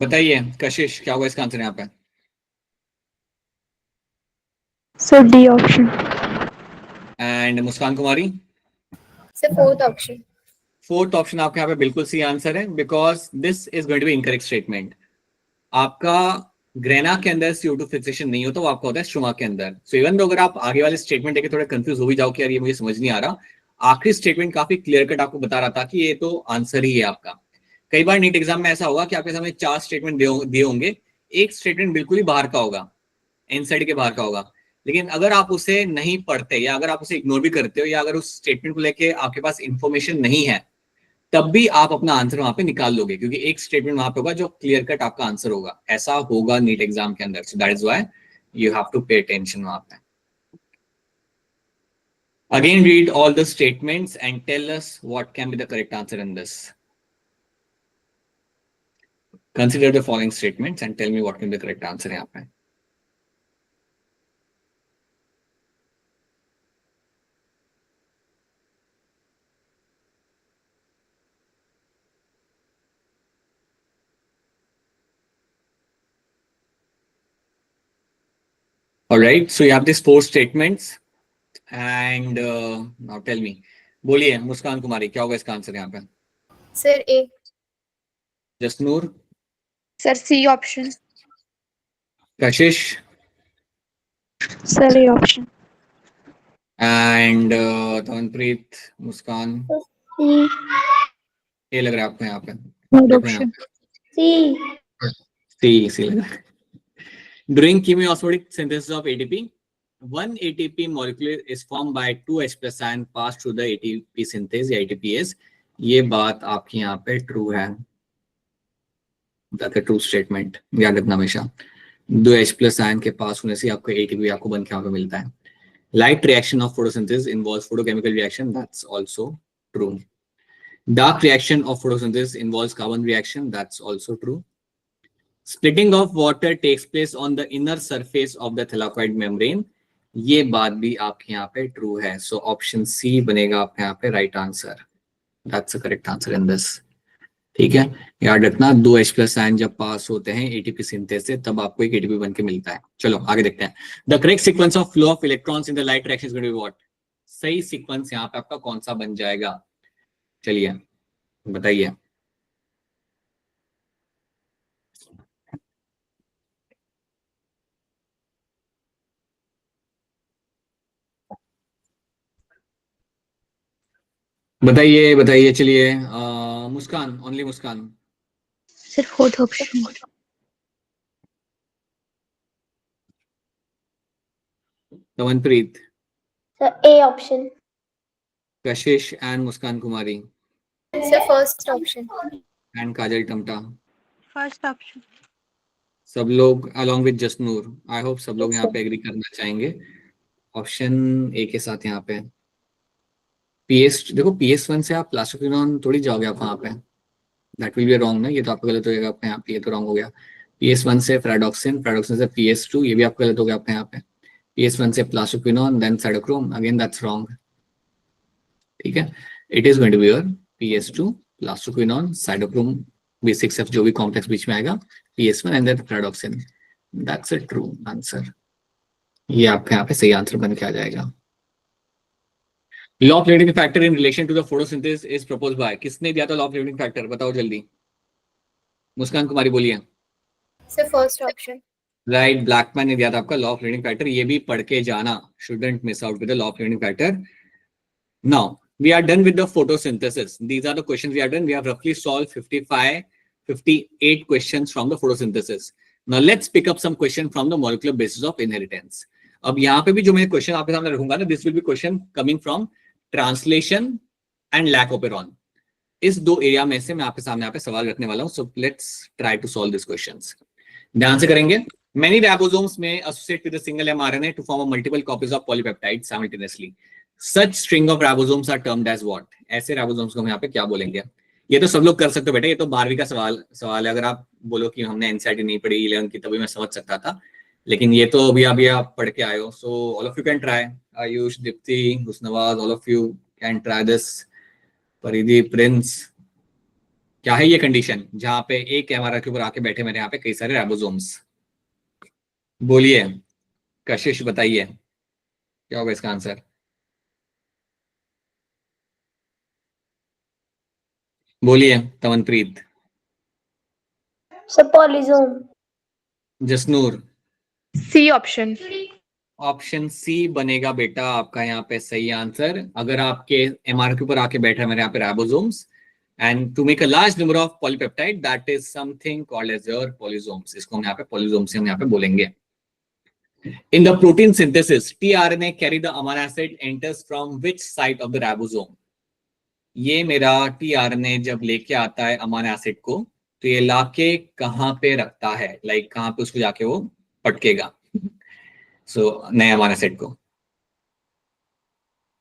बताइए कशिश, क्या होगा इसका आंसर यहाँ पे? Sir D option. And Muskan Kumari, Sir, fourth option. Fourth option आपके यहाँ पे बिल्कुल सही आंसर है, because this is going to be incorrect statement. आपका ग्रेना के अंदर CO2 फिक्सेशन नहीं होता, वो आपका होता है स्ट्रोमा के अंदर। सो इवन अगर आप आगे वाले स्टेटमेंट देखे थोड़े कंफ्यूज हो भी जाओ कि यार ये मुझे समझ नहीं आ रहा, आखिरी स्टेटमेंट काफी क्लियर कट आपको बता रहा था कि ये तो आंसर ही है आपका। कई बार नीट एग्जाम में ऐसा होगा कि आपके सामने 4 स्टेटमेंट दिए होंगे, एक स्टेटमेंट बिल्कुल ही बाहर का होगा, इनसाइड के बाहर का होगा, लेकिन अगर आप उसे नहीं पढ़ते या अगर आप उसे इग्नोर भी करते हो या अगर उस स्टेटमेंट को लेके आपके पास इंफॉर्मेशन नहीं है, तब भी आप अपना आंसर वहां पे निकाल लोगे, क्योंकि एक स्टेटमेंट वहां पे होगा जो क्लियर कट आपका आंसर होगा। ऐसा होगा नीट एग्जाम के अंदर, so that is why you have to pay attention वहां पे। Again read all the statements and tell us what can be the correct answer in this. Consider the following statements and tell me what can be the correct answer यहाँ पे। All right, so you have these 4 statements and now tell me, बोलिए मुस्कान कुमारी क्या होगा इसका answer यहाँ पे? Sir, A. Jasnoor, Sir, C option. Kashish Sir, A option. And Tamanpreet, Muskan, C. ये लग रहा है आपको यहाँ पे? Third देखो यहाँ option. C. सी लग रहा है. During chemiosmotic synthesis of ATP, one ATP molecule is formed by 2H plus ion passed through the ATP synthase या ATPase. ये बात आपकी यहाँ पे ट्रू है. That's a true statement. याद रखना हमेशा 2H plus ion के पास होने से आपको ATP आपको बन के यहाँ पे मिलता है. Light reaction of photosynthesis involves photochemical reaction. That's also true. Dark reaction of photosynthesis involves carbon reaction. That's also true. Splitting of water takes place on the inner surface of the thylakoid membrane. ये बात भी आपके यहाँ पे true है. So option C बनेगा आपके यहाँ पे right answer. That's a correct answer in this. ठीक है, याद रखना 2H प्लस आयन जब पास होते हैं एटीपी सिंथेसिस से तब आपको एक एटीपी बन के मिलता है. चलो आगे देखते हैं. The correct sequence of flow of electrons in the light reaction is going to be what? सही सीक्वेंस यहाँ पे आपका कौन सा बन जाएगा? चलिए बताइए. बताइए बताइए. चलिए Muskan, only Muskan. Sir, fourth option. Tamanpreet, So A option. Kashish and Muskan Kumari Sir, first option. And Kajal Tamta. First option. सब लोग along with Jasnoor. I hope सब लोग यहाँ पे एग्री करना चाहेंगे ऑप्शन ए के साथ. यहाँ पे PS देखो, PS1 से आप प्लास्टोक्विनोन थोड़ी जाओगे आप वहाँ पे. दैट विल बी रॉन्ग ना. ये तो आपका गलत हो जाएगा आपका यहाँ पे. ये तो रॉन्ग हो गया. PS1 से फ्राडोक्सिन, फ्राडोक्सिन से PS2, ये भी आपका गलत हो गया आपका यहाँ पे. PS1 से plastoquinone then cytochrome, again that's wrong. ठीक है, it is going to be your PS2 plastoquinone cytochrome B6F जो भी कॉम्प्लेक्स बीच में आएगा, PS1 and then ferredoxin. That's a true answer. ये आपके यहाँ पे सही आंसर बन के आ जाएगा. Law of limiting factor in relation to the photosynthesis is proposed by. किसने दिया था लॉ ऑफ लिमिटिंग फैक्टर? बताओ जल्दी. मुस्कान कुमारी बोलिए. Sir, first option. Right, Blackman ने दिया था आपका लॉ ऑफ लिमिटिंग फैक्टर. ये भी पढ़ के जाना. Shouldn't miss out with the law of limiting factor. Now we are done with the photosynthesis. These are the questions we are done. We have roughly solved 58 questions from the photosynthesis. Now let's pick up some questions from the molecular basis of inheritance. अब यहाँ पे भी जो मैं question आपके सामने रखूंगा ना, this will be question coming from translation and lac operon. इस दो एरिया में से मैं आपके सामने यहाँ पे सवाल रखने वाला हूँ. So let's try to solve these questions. ध्यान से करेंगे. Many ribosomes may associate with a single mRNA to form a multiple copies of polypeptides simultaneously. Such string of ribosomes are termed as what? ऐसे ribosomes को हम यहाँ पे क्या बोलेंगे? ये तो सब लोग कर सकते हो बेटा. ये तो 12वीं का सवाल है. अगर आप बोलो कि हमने NCERT नहीं पढ़ी 11 की, तभी मैं समझ सकता था. लेकिन ये तो अभी आप पढ़ के आए हो. So all of you can try. Ayush, Deepti, Husnwaz, all of you can try this. Paridhi, Prince, क्या है ये कंडीशन जहां पे एक एमआरआर के ऊपर आके बैठे मेरे यहाँ पे कई सारे राइबोसोम्स? बोलिए. कशिश बताइए क्या होगा इसका आंसर? बोलिए Tamanpreet. So polysome. Jasnoor. C option. Option C बनेगा बेटा आपका यहाँ पे सही आंसर. अगर आपके एमआरआर के ऊपर आके बैठा है मेरे यहाँ पे ribosomes and to make a large number of polypeptide, that is something called as your polysomes. इसको हम यहाँ पे polysomes से हम यहाँ पे बोलेंगे. In the protein synthesis, tRNA carry the amino acid enters from which site of the ribosome? ये मेरा tRNA जब लेके आता है अमीनो एसिड को, तो ये लाके कहाँ पे रखता है? लाइक कहाँ पे उसको जाके वो पटकेगा? सो नए अमीनो एसिड को.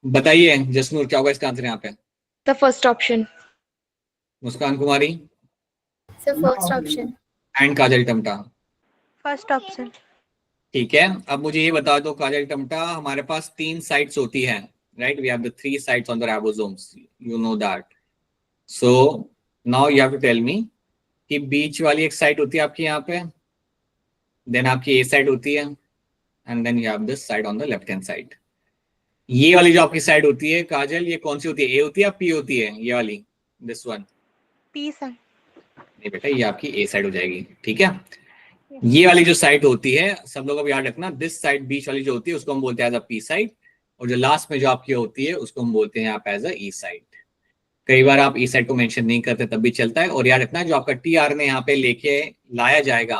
बताइए जसनूर क्या होगा इसका आंसर यहाँ पे? The first option. Muskan Kumari Sir, first option. And Kajal Tamta. First option. ठीक है, अब मुझे ये बता दो काजल टमटा, हमारे पास 3 साइट्स होती हैं, right? We have the 3 sites on the ribosomes, you know that. So now you have to tell me कि बीच वाली एक साइट होती है आपकी यहाँ पे, देन आपकी ए साइट होती है, and then you have this side on the left hand side. ये वाली जो आपकी साइड होती है काजल, ये कौन सी होती है? ए होती है या पी होती है? ये वाली, दिस वन। P sir. नहीं बेटा, ये आपकी ए साइड हो जाएगी, ठीक है। ये वाली जो साइड होती है, सब लोग अब याद रखना, दिस साइड बीच वाली जो होती है उसको हम बोलते हैं एज अ पी साइड, और जो लास्ट में जो आपकी होती है उसको हम बोलते हैं आप एज अ ई साइड। कई बार आप ई साइड को मेंशन नहीं करते तब भी चलता है। और याद रखना, जो आपका टी आर ने यहाँ पे लेके लाया जाएगा,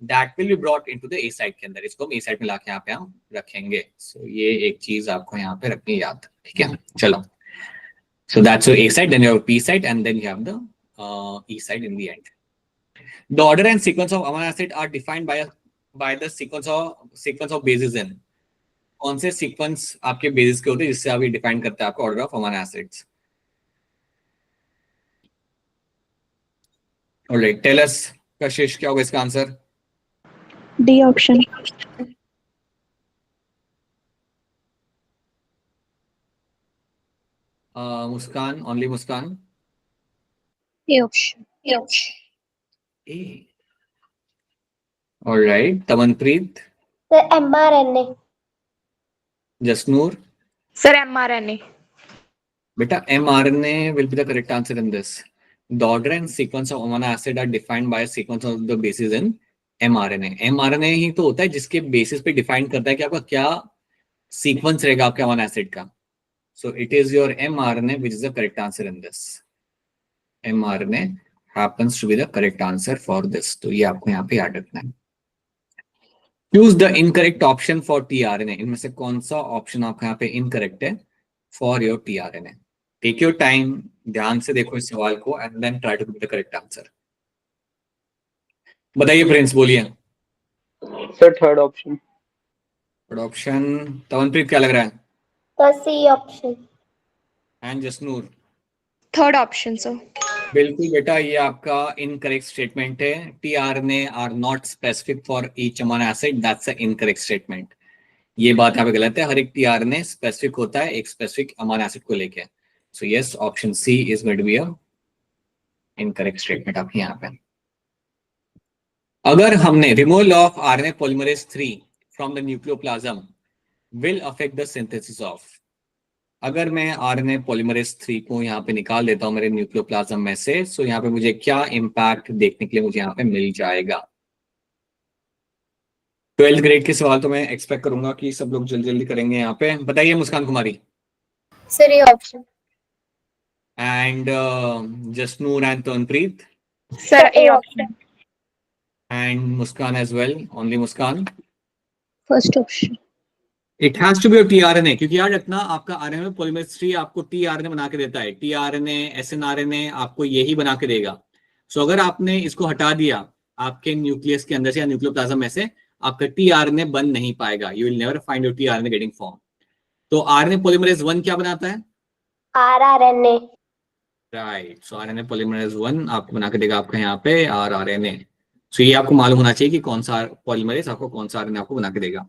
that will be brought into the A side के अंदर, इसको हम ए साइड में लाके यहाँ पे हम रखेंगे। सो ये एक चीज आपको यहाँ पे रखनी याद, ठीक है। चलो, so that's your A side, then your P side, and then you have the E side in the end. The order and sequence of amino acid are defined by the sequence of bases in. कौन से sequence आपके basis के होते हैं जिससे आप ये define करते हैं आपका order of amino acids? Alright, tell us Kashish, क्या होगा इसका answer? D option. Muskan, only Muskan. A option. A option. A, alright, Tamanpreet, sir mRNA। Jasnoor. Sir, mRNA. बेटा, mRNA will be the correct answer in this. The order and sequence of amino acid are defined by a sequence of the bases in mRNA. mRNA ही तो होता है जिसके basis पे define करता है कि आपका क्या सीक्वेंस रहेगा आपके अमीनो एसिड का। So it is your mRNA which is the correct answer in this. mRNA happens to be the correct answer for this. तो ये आपको यहाँ पे याद रखना है। Choose the incorrect option for tRNA. इनमें से कौन सा ऑप्शन आपका यहाँ पे इनकरेक्ट है for your tRNA? Take your time, ध्यान से देखो इस सवाल को, and then try to give the correct answer. बताइए फ्रेंड्स, बोलिए। Sir third option. Third option, Tavanpreet क्या लग रहा है? तो C option. And Jasnoor? Third option, sir. बिल्कुल बेटा, ये आपका इनकरेक्ट स्टेटमेंट है। tRNA are not specific for each amino acid, that's a incorrect statement. ये बात यहाँ पे गलत है। हर एक tRNA स्पेसिफिक होता है एक स्पेसिफिक अमीनो एसिड को लेके। So yes, option C is going to be a incorrect statement आपके यहाँ पे। अगर हमने removal of RNA polymerase 3 from the nucleoplasm will affect the synthesis of, अगर मैं RNA polymerase 3 को यहाँ पे निकाल देता हूँ मेरे न्यूक्लियोप्लाज्म में से, सो यहाँ पे मुझे क्या इम्पैक्ट देखने के लिए मुझे यहाँ पे मिल जाएगा? 12th ग्रेड के सवाल तो मैं एक्सपेक्ट करूंगा कि सब लोग जल्दी जल्दी करेंगे यहाँ पे। बताइए Muskan Kumari. Sir, A option. And Jasnoor and Tanpreet Sir, A option. And Muskan as well, only Muskan. First option. It has to be a tRNA, क्योंकि याद रखना आपका RNA polymerase 3 आपको tRNA बना के देता है। tRNA snRNA आपको यही बना के देगा। सो अगर आपने इसको हटा दिया आपके न्यूक्लियस के अंदर से या न्यूक्लियोप्लाज्म में से, आपका tRNA बन नहीं पाएगा। You will never find your tRNA getting form. तो RNA polymerase 1 क्या बनाता है? rRNA। राइट, सो RNA polymerase 1 आपको बना के देगा आपका यहाँ पे rRNA। सो ये आपको मालूम होना चाहिए कि कौन सा पॉलीमरेज आपको कौन सा RNA आपको बना के देगा।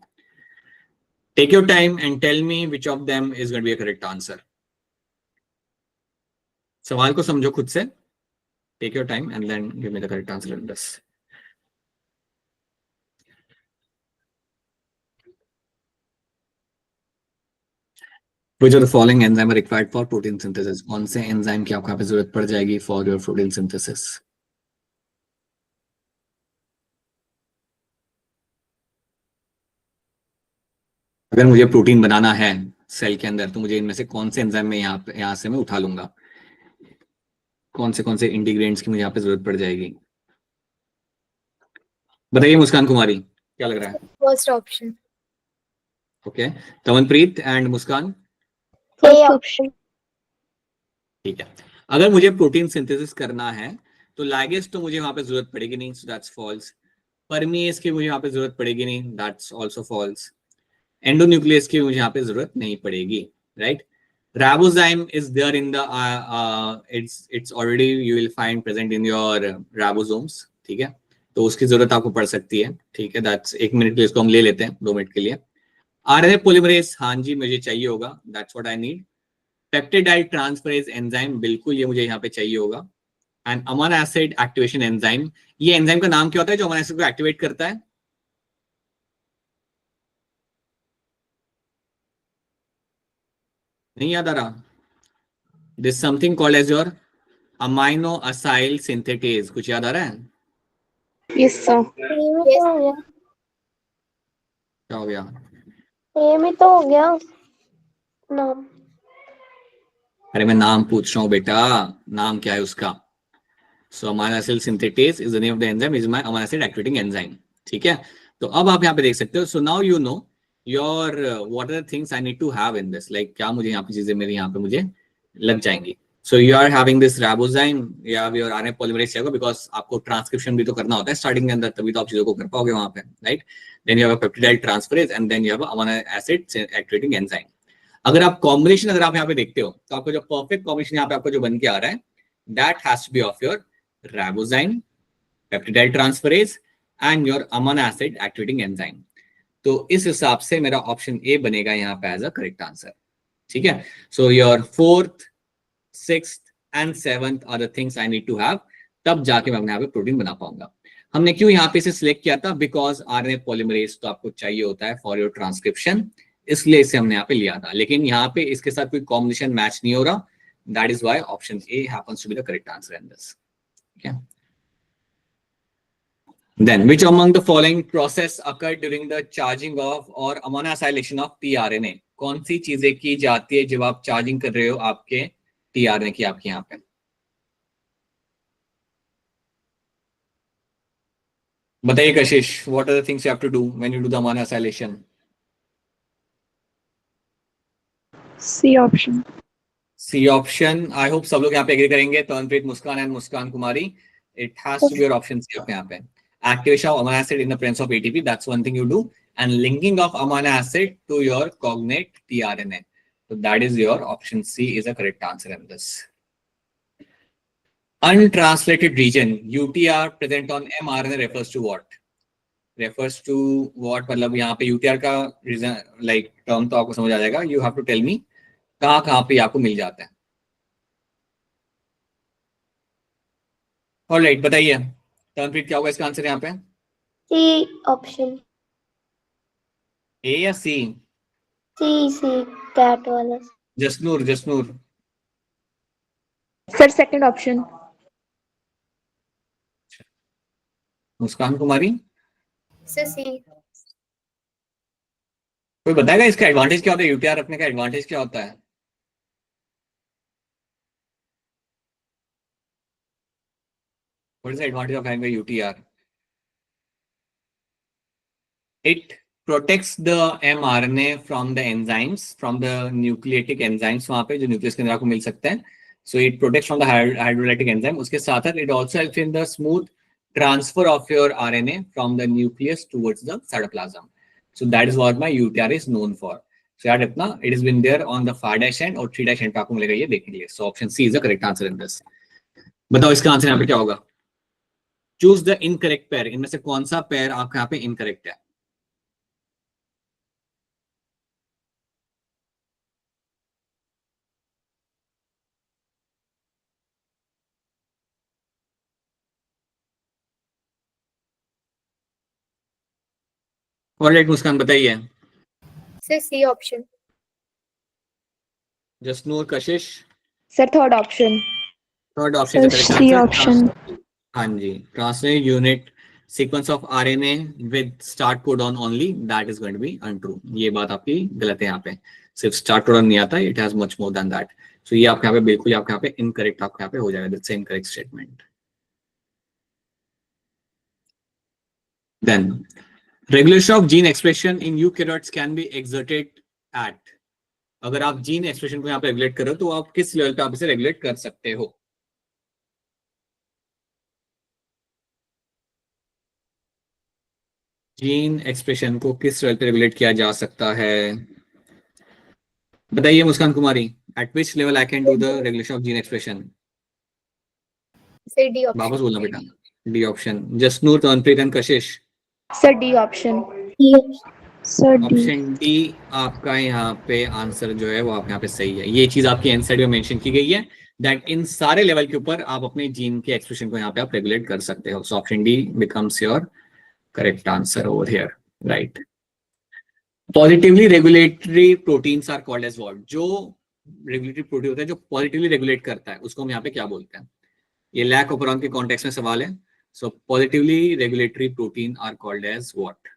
Take your time and tell me which of them is going to be a correct answer. सवाल को समझो खुद से। Take your time and then give me the correct answer in this. Which of the following enzyme are required for protein synthesis? कौन से enzyme की आपको यहाँ पे जरूरत पड़ जाएगी for your protein synthesis? अगर मुझे प्रोटीन बनाना है सेल के अंदर, तो मुझे इनमें से कौन से एंजाइम में यहाँ से मैं उठा लूंगा? कौन से इंटीग्रेंट्स की मुझे यहाँ पे जरूरत पड़ जाएगी? बताइए मुस्कान कुमारी, क्या लग रहा है? First option. Okay, Tamanpreet and Muskan? A First option. ठीक है। अगर मुझे प्रोटीन सिंथेसिस करना है तो लाइगेज तो मुझे वहां पे जरूरत पड़ेगी नहीं, सो दैट्स फॉल्स। परमीएज की मुझे यहाँ पे जरूरत पड़ेगी नहीं, दैट्स आल्सो फॉल्स। एंडोन्यूक्लियस की मुझे यहाँ पे जरूरत नहीं पड़ेगी, right? Ribozyme is there in the it's already you will find present in your ribosomes, ठीक है? तो उसकी जरूरत आपको पड़ सकती है, ठीक है? दैट्स 1 मिनट के लिए इसको हम ले लेते हैं, 2 मिनट के लिए। RNA polymerase, हाँ जी मुझे चाहिए होगा, that's what I need. Peptidyl transferase enzyme, बिल्कुल ये मुझे यहाँ पे चाहिए होगा। And amino acid activation enzyme, ये एंजाइम का नाम क्या होता है जो अमीनो एसिड को एक्टिवेट करता है? नहीं याद आ रहा? This something called as your amino acyl synthetase, कुछ याद आ रहा है? Yes sir. सेम ही तो हो गया, क्या हो गया? सेम ही तो हो गया नाम। अरे मैं नाम पूछ रहा हूँ बेटा, नाम क्या है उसका? So amino acid synthetase is the name of the enzyme, is my amino acid activating enzyme. ठीक है, तो अब आप यहाँ पे देख सकते हो। So now you know your what are the things I need to have in this, like क्या मुझे यहाँ पे चीजें मेरी यहाँ पे मुझे लग जाएंगी। So you are having this ribozyme या योर आरएनए पॉलीमरेज चाहिए, बिकॉज आपको ट्रांसक्रिप्शन भी तो करना होता है स्टार्टिंग के अंदर, तभी तो आप चीजों को कर पाओगे वहां पे, right? Then you have a peptidyl transferase and then you have amino acid activating enzyme. अगर आप कॉम्बिनेशन अगर आप यहाँ पे देखते हो तो आपको जो परफेक्ट कॉम्बिनेशन यहाँ पे आपको जो बन के आ रहा है, that has to be of your ribozyme, peptidyl transferase and your amino acid activating enzyme. तो इस हिसाब से मेरा ऑप्शन ए बनेगा यहाँ पे एज अ करेक्ट आंसर। ठीक है, so your 4th, 6th and 7th are the things I need to have, तब जाके मैं यहाँ पे प्रोटीन बना पाऊंगा। हमने क्यों यहाँ पे इसे सिलेक्ट किया था? बिकॉज आरएनए पॉलीमरेज तो आपको चाहिए होता है फॉर योर ट्रांसक्रिप्शन, इसलिए इसे हमने यहाँ पे लिया था। लेकिन यहाँ पे इसके साथ कोई कॉम्बिनेशन मैच नहीं हो रहा, that is why option A happens to be the correct answer in this. ठीक है, then which among the following process occurred during the charging of or ammonoacylation of tRNA? कौन सी चीजें की जाती है जब आप चार्जिंग कर रहे हो आपके tRNA की आपके यहाँ पे? बताइए कशिश, what are the things you have to do when you do the ammonoacylation? C option. C option. I hope सब लोग यहाँ पे एग्री करेंगे। Tanpreet, Muskan and Muskan Kumari, it has to be your option C आपके यहाँ पे। Activation of amino acid in the presence of ATP, that's one thing you do, and linking of amino acid to your cognate tRNA. So that is your option C is the correct answer in this. Untranslated region UTR present on mRNA refers to what? Refers to what? मतलब यहाँ पे UTR का reason like term तो आपको समझ आ जाएगा। You have to tell me कहाँ पे आपको मिल जाता है। ऑलराइट, बताइए तनप्रीत क्या होगा इसका आंसर यहाँ पे? सी ऑप्शन, ए या सी? सी कैट वाला। Jasnoor, Jasnoor sir second option. मुस्कान कुमारी, Sir, C. कोई बताएगा इसका एडवांटेज क्या होता है? यूटीआर रखने का एडवांटेज क्या होता है? What is the advantage of having a UTR? It protects the mRNA from the enzymes, from the nucleatic enzymes वहां पे जो न्यूक्लियस के अंदर आपको मिल सकते हैं। So it protects from the hydrolytic enzyme. उसके साथ साथ it also helps in the smooth transfer of your RNA from the nucleus towards the cytoplasm. So that is what my UTR is known for. So याद रखना, it has been there on the 5' end और 3' end पे आपको मिलेगा ये देखने के लिए। So option C is the correct answer in this. बताओ इसका आंसर यहाँ पे क्या होगा? चूज द इनकरेक्ट पेयर, इनमें से कौन सा पेयर आपका यहाँ पे इनकरेक्ट है? ऑलराइट मुस्कान बताइए। Sir, C option. Jasnoor, Kashish? Sir third option. Third option Sir, C option. हाँ जी, translate unit sequence of RNA with start codon only, that is going to be untrue. ये बात आपकी गलत है यहाँ पे, सिर्फ स्टार्ट कोडॉन नहीं आता, it has much more than that. So ये आपके यहाँ पे बिल्कुल आपके यहाँ पे इनकरेक्ट आपके यहाँ पे हो जाएगा, that's incorrect statement. Then regulation of gene expression in eukaryotes can be exerted at, अगर आप जीन एक्सप्रेशन को यहाँ पे रेगुलेट करो तो आप किस लेवल पे आप इसे रेगुलेट कर सकते हो? जीन एक्सप्रेशन को किस लेवल पे रेगुलेट किया जा सकता है? बताइए Muskan Kumari, at which level I can do the regulation of gene expression? Sir, D option. वापस बोलना बेटा। D option. Jasnoor, Tanpreet and Kashish? Sir D option. Sir, D. Option D आपका यहाँ पे आंसर जो है वो आप यहाँ पे सही है। ये चीज आपकी एनसाइड में मेंशन की गई है दैट इन सारे लेवल के ऊपर आप अपने जीन के एक्सप्रेशन को यहाँ पे आप रेगुलेट कर सकते हो। So option D becomes your correct answer over here, right? Positively regulatory proteins are called as what? जो रेगुलेटरी प्रोटीन होता है जो पॉजिटिवली रेगुलेट करता है, उसको हम यहाँ पे क्या बोलते हैं? ये लैक ऑपरेरॉन के कॉन्टेक्स्ट में सवाल है. So positively regulatory protein are called as what?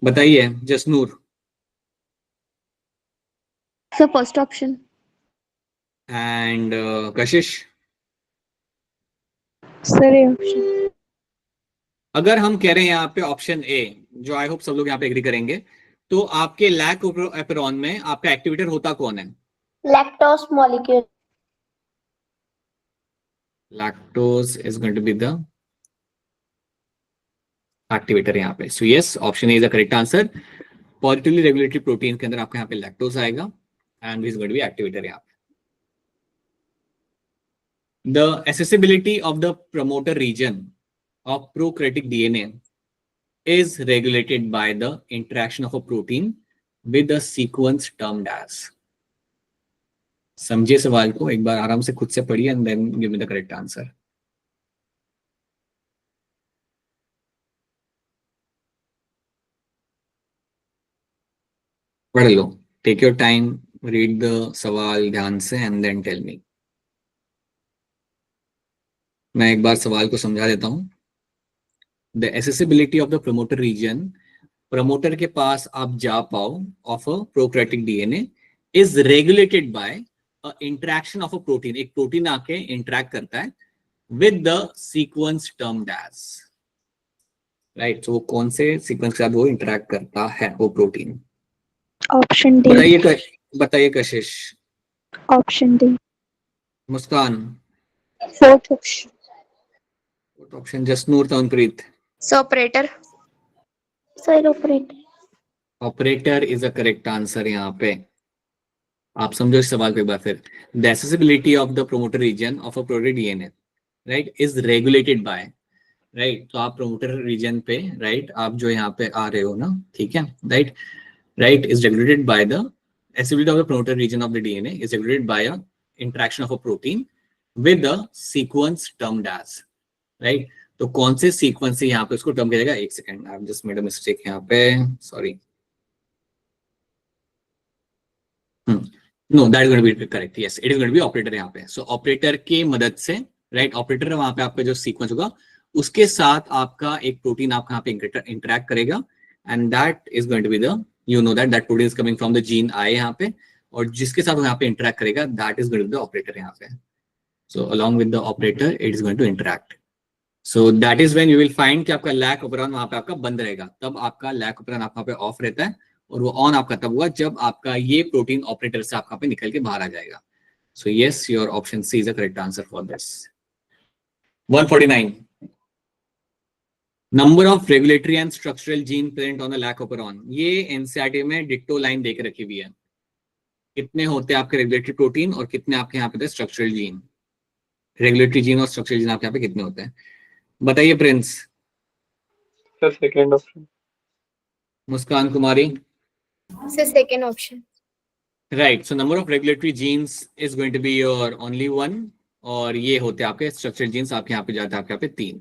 बताइए Jasnoor. Sir, first option. And Kashish. Sir, A option. अगर हम कह रहे हैं यहाँ पे ऑप्शन ए, जो आई होप सब लोग यहाँ पे एग्री करेंगे, तो आपके लैक ऑपरेरॉन में आपका एक्टिवेटर होता कौन है? lactose molecule. Lactose is going to be the activator यहाँ पे. So yes, option A is the correct answer. Positively regulatory protein के अंदर आपका यहाँ पे लैक्टोज आएगा and is going to be activator यहाँ पे. The accessibility of the promoter region of prokaryotic DNA is regulated by the interaction of a protein with the sequence termed as. समझिए सवाल को एक बार आराम से खुद से पढ़िए and then give me the correct answer. पढ़ लो, take your time, read the सवाल ध्यान से एंड देन टेल मी. मैं एक बार सवाल को समझा देता हूं. The accessibility of the promoter region, promoter के पास आप जा पाओ of a prokaryotic DNA is regulated by a interaction of a protein. एक प्रोटीन आके इंटरेक्ट करता है with the sequence termed as. Right, तो वो कौन से सीक्वेंस के साथ वो इंटरेक्ट करता है वो प्रोटीन? Option D. बताइए Kashish. Option D. Muskan. Fourth option. Option Jasnoor. Tanpreet. So operator. Sir, operator. Operator is a correct answer. यहाँ पे आप समझो इस सवाल को एक बार फिर. The accessibility of the promoter region of a protein DNA, right, is regulated by, right, तो आप promoter region पे, right, आप जो यहाँ पे आ रहे हो ना, ठीक है, right, is regulated by the accessibility of the promoter region of the DNA is regulated by a interaction of a protein with the sequence termed as, right. तो कौन से सीक्वेंस से यहाँ पे उसको टर्म किया जाएगा? एक second, I have just made a mistake यहाँ पे, sorry. No, that is going to be correct. Yes, it is going to be operator यहाँ पे. सो ऑपरेटर के मदद से, राइट, ऑपरेटर वहां पे आपका जो सीक्वेंस होगा उसके साथ आपका एक प्रोटीन आपका यहाँ पे इंटरेक्ट करेगा and that is going to be the, you know that protein is coming from the gene I यहाँ पे, और जिसके साथ वो यहाँ पे इंटरेक्ट करेगा that is going to be the operator यहाँ पे. So along with the operator it is going to interact. So that is when you will find कि आपका लैक ऑपरेरॉन वहां पे आपका बंद रहेगा. तब आपका लैक ऑपरेरॉन आपका पे ऑफ रहता है और वो ऑन आपका तब हुआ जब आपका ये प्रोटीन ऑपरेटर से आपका पे निकल के बाहर आ जाएगा. So yes, your option C is the correct answer for this. 149. Number of regulatory and structural gene present on the lac operon. ये एनसीईआरटी में डिक्टो लाइन देके रखी हुई है. कितने होते हैं आपके रेगुलेटरी प्रोटीन और कितने आपके यहाँ पे स्ट्रक्चरल जीन? रेगुलेटरी जीन और स्ट्रक्चरल जीन आपके यहाँ पे कितने होते हैं? बताइए Prince. Sir second option. Muskan Kumari. Sir, second option. Right, so number of regulatory genes is going to be your only 1, और ये होते हैं आपके स्ट्रक्चरल जीन्स आपके यहाँ पे जाते हैं आपके यहाँ पे 3.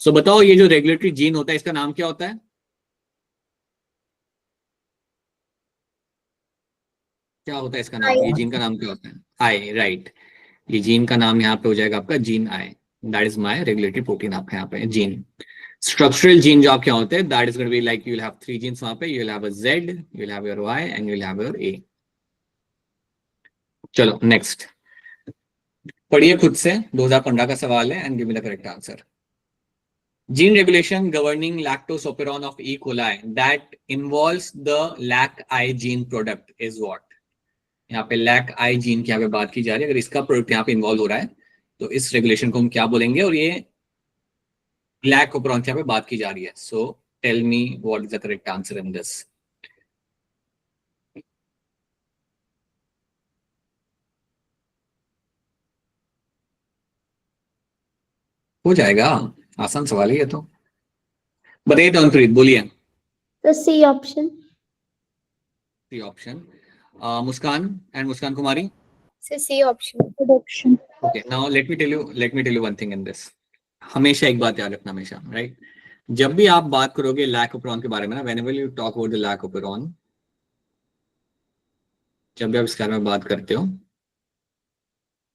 सो बताओ ये जो रेगुलेटरी जीन होता है इसका नाम क्या होता है? क्या होता है इसका नाम? ये जीन का नाम क्या होता है? आई, राइट. ये जीन का नाम यहाँ पे हो जाएगा आपका gene I. That is my regulatory protein आपके यहाँ पे जीन. स्ट्रक्चरल जीन जो आपके होते हैं that is going to be like you will have 3 genes वहां पे. You will have a Z, you will have your Y and you will have your A. चलो नेक्स्ट पढ़िए खुद से. 2015 का सवाल है and give me the correct answer. Gene regulation governing lactose operon of E. coli that involves the lac I gene product is what? यहाँ पे lack I gene की यहाँ पे बात की जा रही है. अगर इसका प्रोडक्ट यहाँ पे इन्वॉल्व हो रहा है तो इस रेगुलेशन को हम क्या बोलेंगे? और ये लैक ऑपरेरॉन की यहाँ पे बात की जा रही है. So tell me what is the correct answer in this. हो जाएगा, आसान सवाल है ये तो. बताइए तनप्रीत, बोलिए. The C option. C option. Muskaan and Muskan Kumari. Sir, C option. Good option. Okay, now let me tell you one thing in this. हमेशा एक बात याद रखना, हमेशा, राइट, जब भी आप बात करोगे लैक ऑपरेरॉन के बारे में ना, whenever you talk about the lac operon, जब भी आप इसके बारे में बात करते हो,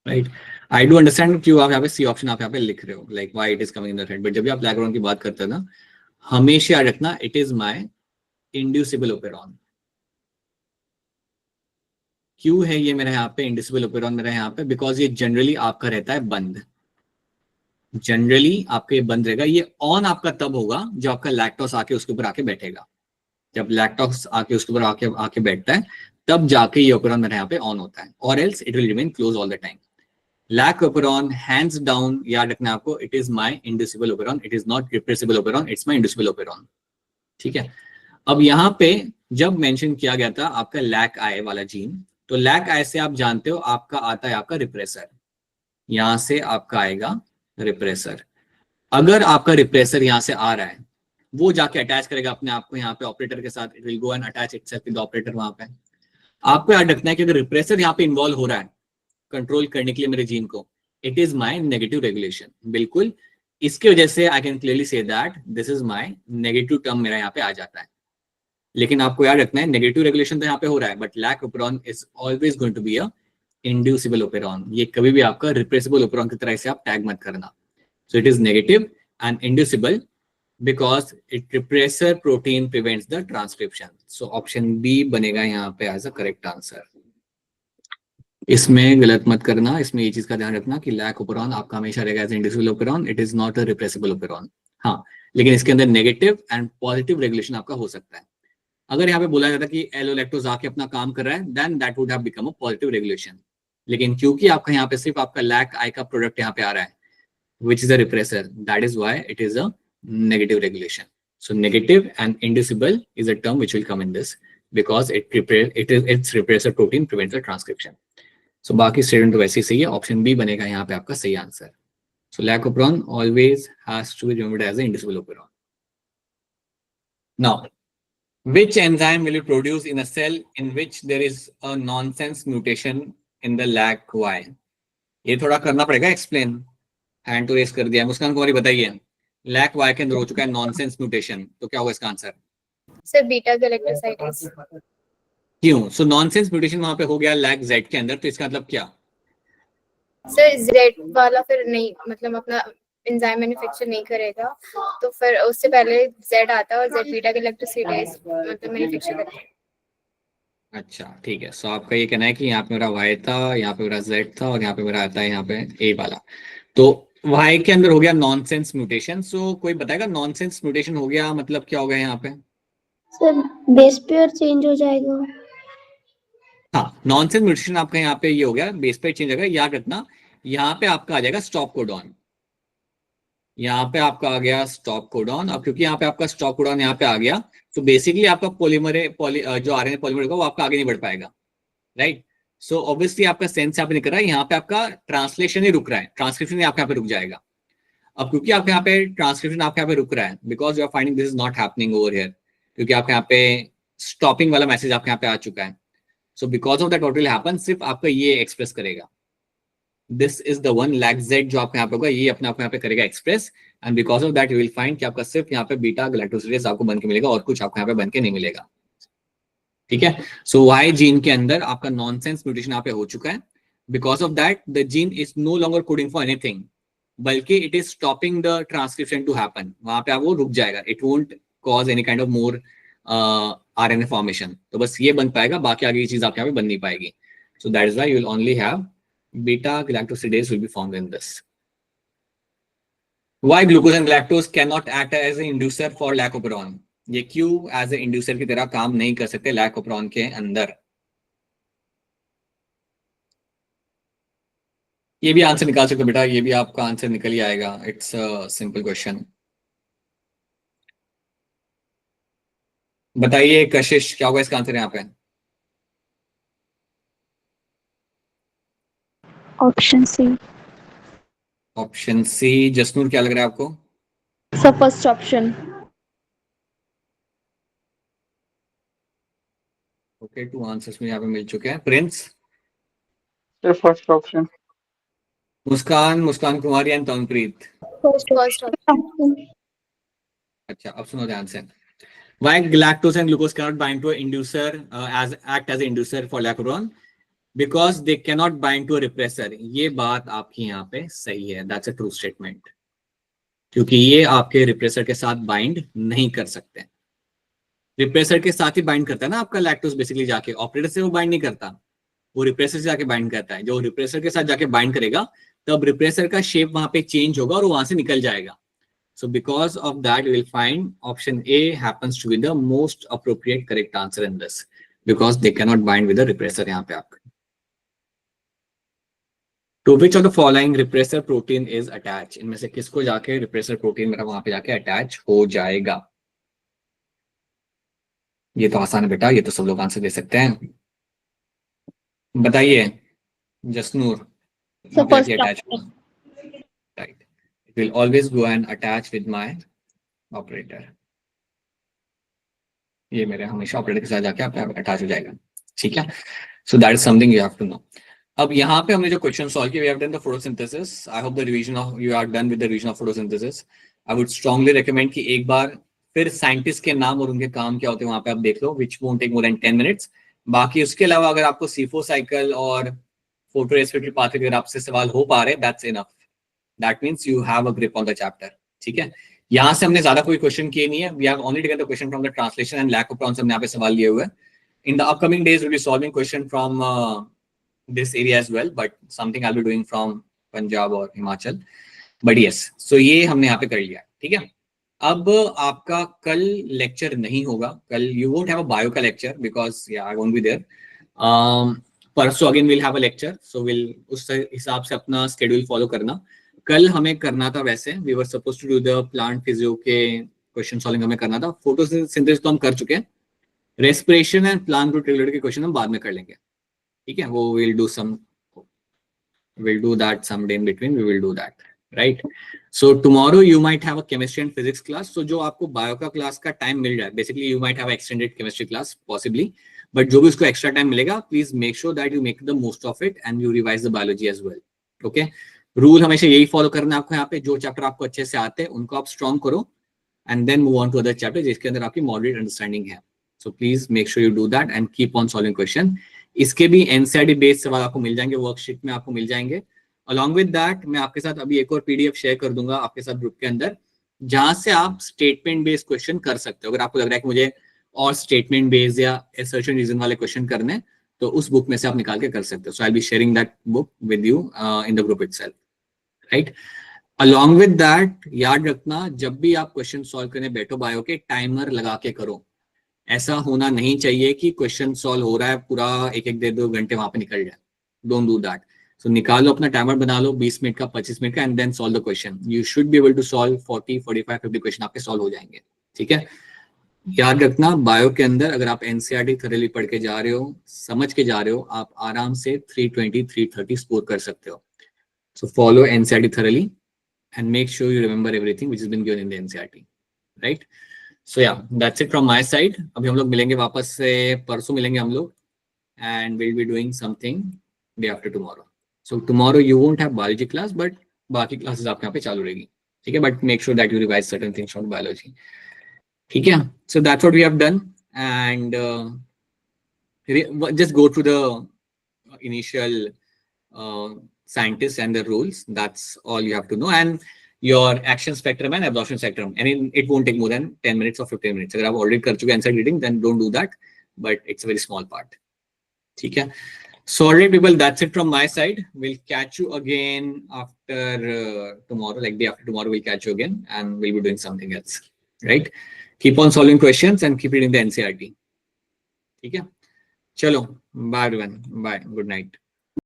राइट। आई डू अंडरस्टैंड क्यों आप यहाँ पे सी ऑप्शन आप यहाँ पे लिख रहे हो, like why it is coming in the head, but जब भी आप लैकरोन की बात करते हो ना, हमेशा याद रखना it is my inducible operon. क्यों है ये मेरा यहाँ पे इंड्यूसिबल ओपेरॉन मेरा यहाँ पे? बिकॉज ये जनरली आपका रहता है बंद, जनरली आपका ये बंद रहेगा। ये ऑन आपका तब होगा जब आपका लैक्टोस आके उसके ऊपर आके बैठेगा। जब लैक्टोस आके उसके ऊपर आके बैठता है तब जाके ये ओपेरॉन मेरे यहाँ पे ऑन होता है, और else it will remain close all the time. Lac operon hands down याद रखना आपको, it is my inducible operon, it is not repressible operon, it's my inducible operon. ठीक है। अब यहाँ पे जब मेंशन किया गया था आपका लैक आई वाला जीन, तो लैक आई से आप जानते हो आपका आता है आपका रिप्रेसर, यहां से आपका आएगा रिप्रेसर। अगर आपका रिप्रेसर यहां से आ रहा है, वो जाके अटैच करेगा अपने आप को यहाँ पे ऑपरेटर के साथ, it will go and attach itself with the operator वहां पे। आपको याद रखना है कि अगर रिप्रेसर यहाँ पे इन्वॉल्व हो रहा है कंट्रोल करने के लिए मेरे जीन को, it is my negative regulation. बिल्कुल, इसकी वजह से I can clearly say that this is my negative term मेरा यहाँ पे आ जाता है। लेकिन आपको याद रखना है नेगेटिव रेगुलेशन तो यहाँ पे हो रहा है, but lac operon is always going to be a inducible operon. ये कभी भी आपका रिप्रेसिबल ओपेरॉन की तरह से आप टैग मत करना। So it is negative and inducible because it repressor protein prevents the transcription. So option B बनेगा यहाँ पे as a correct answer. इसमें गलत मत करना, इसमें ये चीज का ध्यान रखना कि लैक ओपेरॉन आपका हमेशा रहेगा as inducible operon, it is not a repressible operon. हाँ, लेकिन इसके अंदर नेगेटिव एंड पॉजिटिव रेगुलेशन आपका हो सकता है। अगर यहाँ पे बोला जाता कि एलोलैक्टोज आके अपना काम कर रहा है, then that would have become a positive regulation. लेकिन क्योंकि आपका यहाँ पे सिर्फ आपका लैक आई का प्रोडक्ट यहाँ पे आ रहा है which is a repressor, that is why it is a negative regulation. So negative and inducible is a term which will come in this because its repressor protein prevents the transcription. So बाकी statement तो वैसे ही सही है, option B बनेगा यहाँ पे आपका सही answer. So lac operon always has to be remembered as an inducible operon. Now, which enzyme will be produced in a cell in which there is a nonsense mutation in the LAC-Y? ये थोड़ा करना पड़ेगा explain. Hand to race कर दिया मुस्कान कुमारी, बताइए। Lac Y के अंदर हो चुका है नॉनसेंस म्यूटेशन, तो क्या होगा इसका आंसर? Sir beta galactosidase. क्यों? सो नॉनसेंस म्यूटेशन वहां पे हो गया लैक जेड के अंदर, तो इसका मतलब क्या? सर जेड वाला फिर नहीं, मतलब अपना एंजाइम मैन्युफैक्चर नहीं करेगा, तो फिर उससे पहले जेड आता है और जेड बीटा गैलेक्टोसाइडेज मतलब मैन्युफैक्चर करता है। अच्छा ठीक है। सो आपका ये कहना है कि यहाँ पे मेरा वाई था, यहाँ पे मेरा जेड था, और यहाँ पे मेरा आता है यहाँ पे ए वाला। तो वाई के अंदर हो गया नॉनसेंस म्यूटेशन। सो कोई बताएगा नॉनसेंस म्यूटेशन हो गया मतलब क्या हो गया यहाँ पे? सर बेस पेयर चेंज हो जाएगा। हाँ, नॉनसेंस म्यूटेशन आपका यहाँ पे ये हो गया, बेस पेयर चेंज हो गया। याद रखना यहाँ पे आपका आ जाएगा स्टॉप कोडॉन, यहाँ पे आपका आ गया स्टॉप कोडॉन। अब क्योंकि यहाँ पे आपका स्टॉप कोडॉन यहाँ पे आ गया, तो बेसिकली आपका जो आरएनए पॉलीमर होगा वो आपका आगे नहीं बढ़ पाएगा, राइट। सो ऑब्वियसली आपका सेंस यहाँ पे नहीं कर रहा है, यहाँ पे आपका ट्रांसलेशन ही रुक रहा है, ट्रांसक्रिप्शन ही आपके यहाँ पे रुक जाएगा। अब क्योंकि आपके यहाँ पे ट्रांसक्रिप्शन आपके यहाँ पे रुक रहा है, because you are finding this is not happening over here, क्योंकि आपके यहाँ पे स्टॉपिंग वाला मैसेज आपके यहाँ पे आ चुका है। So because of that what will happen, सिर्फ आपका ये एक्सप्रेस करेगा, this is the one lac Z जो आपके यहाँ पे होगा, ये अपने आप यहाँ पे करेगा express, and because of that you will find कि आपका सिर्फ यहाँ पे बीटा गैलेक्टोसिडेज आपको बन के मिलेगा और कुछ आपको यहाँ पे बन के नहीं मिलेगा। ठीक है। सो वाई जीन के अंदर आपका नॉनसेंस म्यूटेशन यहाँ पे हो चुका है, because of that the gene is no longer coding for anything, बल्कि it is stopping the transcription to happen. वहां पे आप वो रुक जाएगा, it won't cause any kind of more RNA formation. तो बस ये बन पाएगा, बाकी आगे ये चीज आपके यहाँ पे बन नहीं पाएगी। सो that is why you will only have beta galactosidase will be formed in this. Why glucose and lactose cannot act as an inducer for lac operon? ये क्यों एज ए इंड्यूसर की तरह काम नहीं कर सकते लैक ओपेरॉन के अंदर? ये भी आंसर निकाल सकते हो बेटा, ये भी आपका आंसर निकल ही आएगा। It's a simple question. बताइए कशिश, क्या होगा इसका आंसर यहाँ पे? Option C. Option C. Jasnoor, क्या लग रहा है आपको? Sir first option. Okay, 2 answers में यहाँ पे मिल चुके हैं। Prince? First option. Muskan Kumari and Tanpreet? First option. अच्छा, अब सुनो ध्यान से। Why galactose and glucose cannot bind to an inducer act as an inducer for lactoferrin? Because they cannot bind to a repressor. ये बात आपकी यहाँ पे सही है, that's a true statement. क्योंकि ये आपके रिप्रेसर के साथ बाइंड नहीं कर सकते. रिप्रेसर के साथ ही बाइंड करता है ना आपका लैक्टोज बेसिकली, जाके ऑपरेटर से वो बाइंड नहीं करता, वो रिप्रेसर से जाके बाइंड करता है. जो रिप्रेसर के साथ जाके बाइंड करेगा तब रिप्रेसर का शेप वहां पे चेंज होगा और वहां से निकल जाएगा. So because of that, you will find option A happens to be the most appropriate correct answer in this, because they cannot bind with the repressor. यहाँ पे आपका to which of the following repressor protein is attached? इनमें से किसको जाके repressor protein मेरा वहां पे जाके attach हो जाएगा? ये तो आसान है बेटा, ये तो सब लोग आंसर दे सकते हैं. बताइए Jasnoor. So first Right. It will always go and attach with my operator. ये मेरे हमेशा ऑपरेटर के साथ जाके अटैच हो जाएगा. ठीक है. So that is something you have to know. अब यहाँ पे हमने जो क्वेश्चन सॉल्व किया, we have done the photosynthesis. I hope the revision of you are done with the revision of photosynthesis. I would strongly recommend कि एक बार फिर scientist के नाम और उनके काम क्या होते हैं वहां पे आप देख लो, which won't take more than 10 minutes. बाकी उसके अलावा अगर आपको C4 साइकिल और फोटोरेस्पिरेटरी पाथवे अगर आपसे सवाल हो पा रहे, that's enough. That means you have a grip on the chapter. ठीक है. यहाँ से हमने ज्यादा कोई क्वेश्चन किए नहीं है. We have only taken the question from the translation and lack of prawns हमने यहाँ पे सवाल लिए हुए. In the upcoming days, we'll be solving question from this area as well, but something I'll be doing from Punjab or Himachal. But yes, so ये हमने यहाँ पे कर लिया. ठीक है. अब आपका कल लेक्चर नहीं होगा. कल you won't have a bio का lecture because yeah I won't be there. परसों again we'll have a lecture, so we'll उस हिसाब से अपना schedule follow करना. कल हमें करना था वैसे, we were supposed to do the plant physio के क्वेश्चन सॉल्विंग हमें करना था. फोटोसिंथेसिस तो हम कर चुके हैं. Respiration and plant growth related के क्वेश्चन हम बाद में कर लेंगे. ठीक है. वो we'll do that someday in between. We will do that, right? So tomorrow you might have a chemistry and physics class. So जो आपको बायो का क्लास का टाइम मिल जाए, basically you might have extended chemistry class possibly, but जो भी उसको extra time मिलेगा, please make sure that you make the most of it and you revise the biology as well. Okay? Rule हमेशा यही follow करना है आपको. यहाँ पे जो चैप्टर आपको अच्छे से आते हैं उनको आप स्ट्रॉन्ग करो and then move on to other chapter जिसके अंदर आपकी मॉडरेट अंडरस्टैंडिंग है. So please make sure you do that and keep on solving question. इसके भी एनसीईआरटी बेस्ड सवाल आपको मिल जाएंगे, वर्कशीट में आपको मिल जाएंगे. अलॉन्ग विद दैट मैं आपके साथ अभी एक और पीडीएफ शेयर कर दूंगा आपके साथ ग्रुप के अंदर, जहां से आप स्टेटमेंट बेस्ड क्वेश्चन कर सकते हो. अगर आपको लग रहा है कि मुझे और स्टेटमेंट बेस्ड या असर्शन रीजन वाले क्वेश्चन करने, तो उस बुक में से आप निकाल के कर सकते हो. So I will be sharing that book with you in the group itself. Right. Along with that याद रखना, जब भी आप क्वेश्चन सॉल्व करने बैठो बायो के, टाइमर लगा के करो. ऐसा होना नहीं चाहिए कि क्वेश्चन सॉल्व हो रहा है पूरा एक एक 1.5 घंटे वहां पे निकल जाए. Don't do that. सो निकालो अपना टाइमर बना लो 20 मिनट का, 25 मिनट का, and then solve the question. You should be able to solve 40, 45, 50 question आपके सॉल्व हो जाएंगे. ठीक है. याद रखना, बायो के अंदर अगर आप एनसीईआरटी थॉरली पढ़ के जा रहे हो, समझ के जा रहे हो, आप आराम से 320, 330 स्कोर कर सकते हो. So follow NCERT thoroughly and make sure you remember everything which has been given in the NCERT, right? So yeah, that's it from my side. अभी हम लोग मिलेंगे वापस से, परसों मिलेंगे हम लोग, and we'll be doing something day after tomorrow. So tomorrow you won't have biology class, but बाकी classes आपके यहाँ पे चालू रहेगी. ठीक है. But make sure that you revise certain things from biology. ठीक है. So that's what we have done, and just go through the initial scientists and the rules. That's all you have to know, and your action spectrum and absorption spectrum. I mean, it won't take more than 10 minutes or 15 minutes. अगर आप already कर चुके हैं NCERT reading, then don't do that, but it's a very small part. ठीक है. Sorry people, that's it from my side. We'll catch you again after tomorrow, like day after tomorrow we'll catch you again, and we'll be doing something else, right? Keep on solving questions and keep reading the NCERT. ठीक है. चलो, bye everyone. Bye. Good night.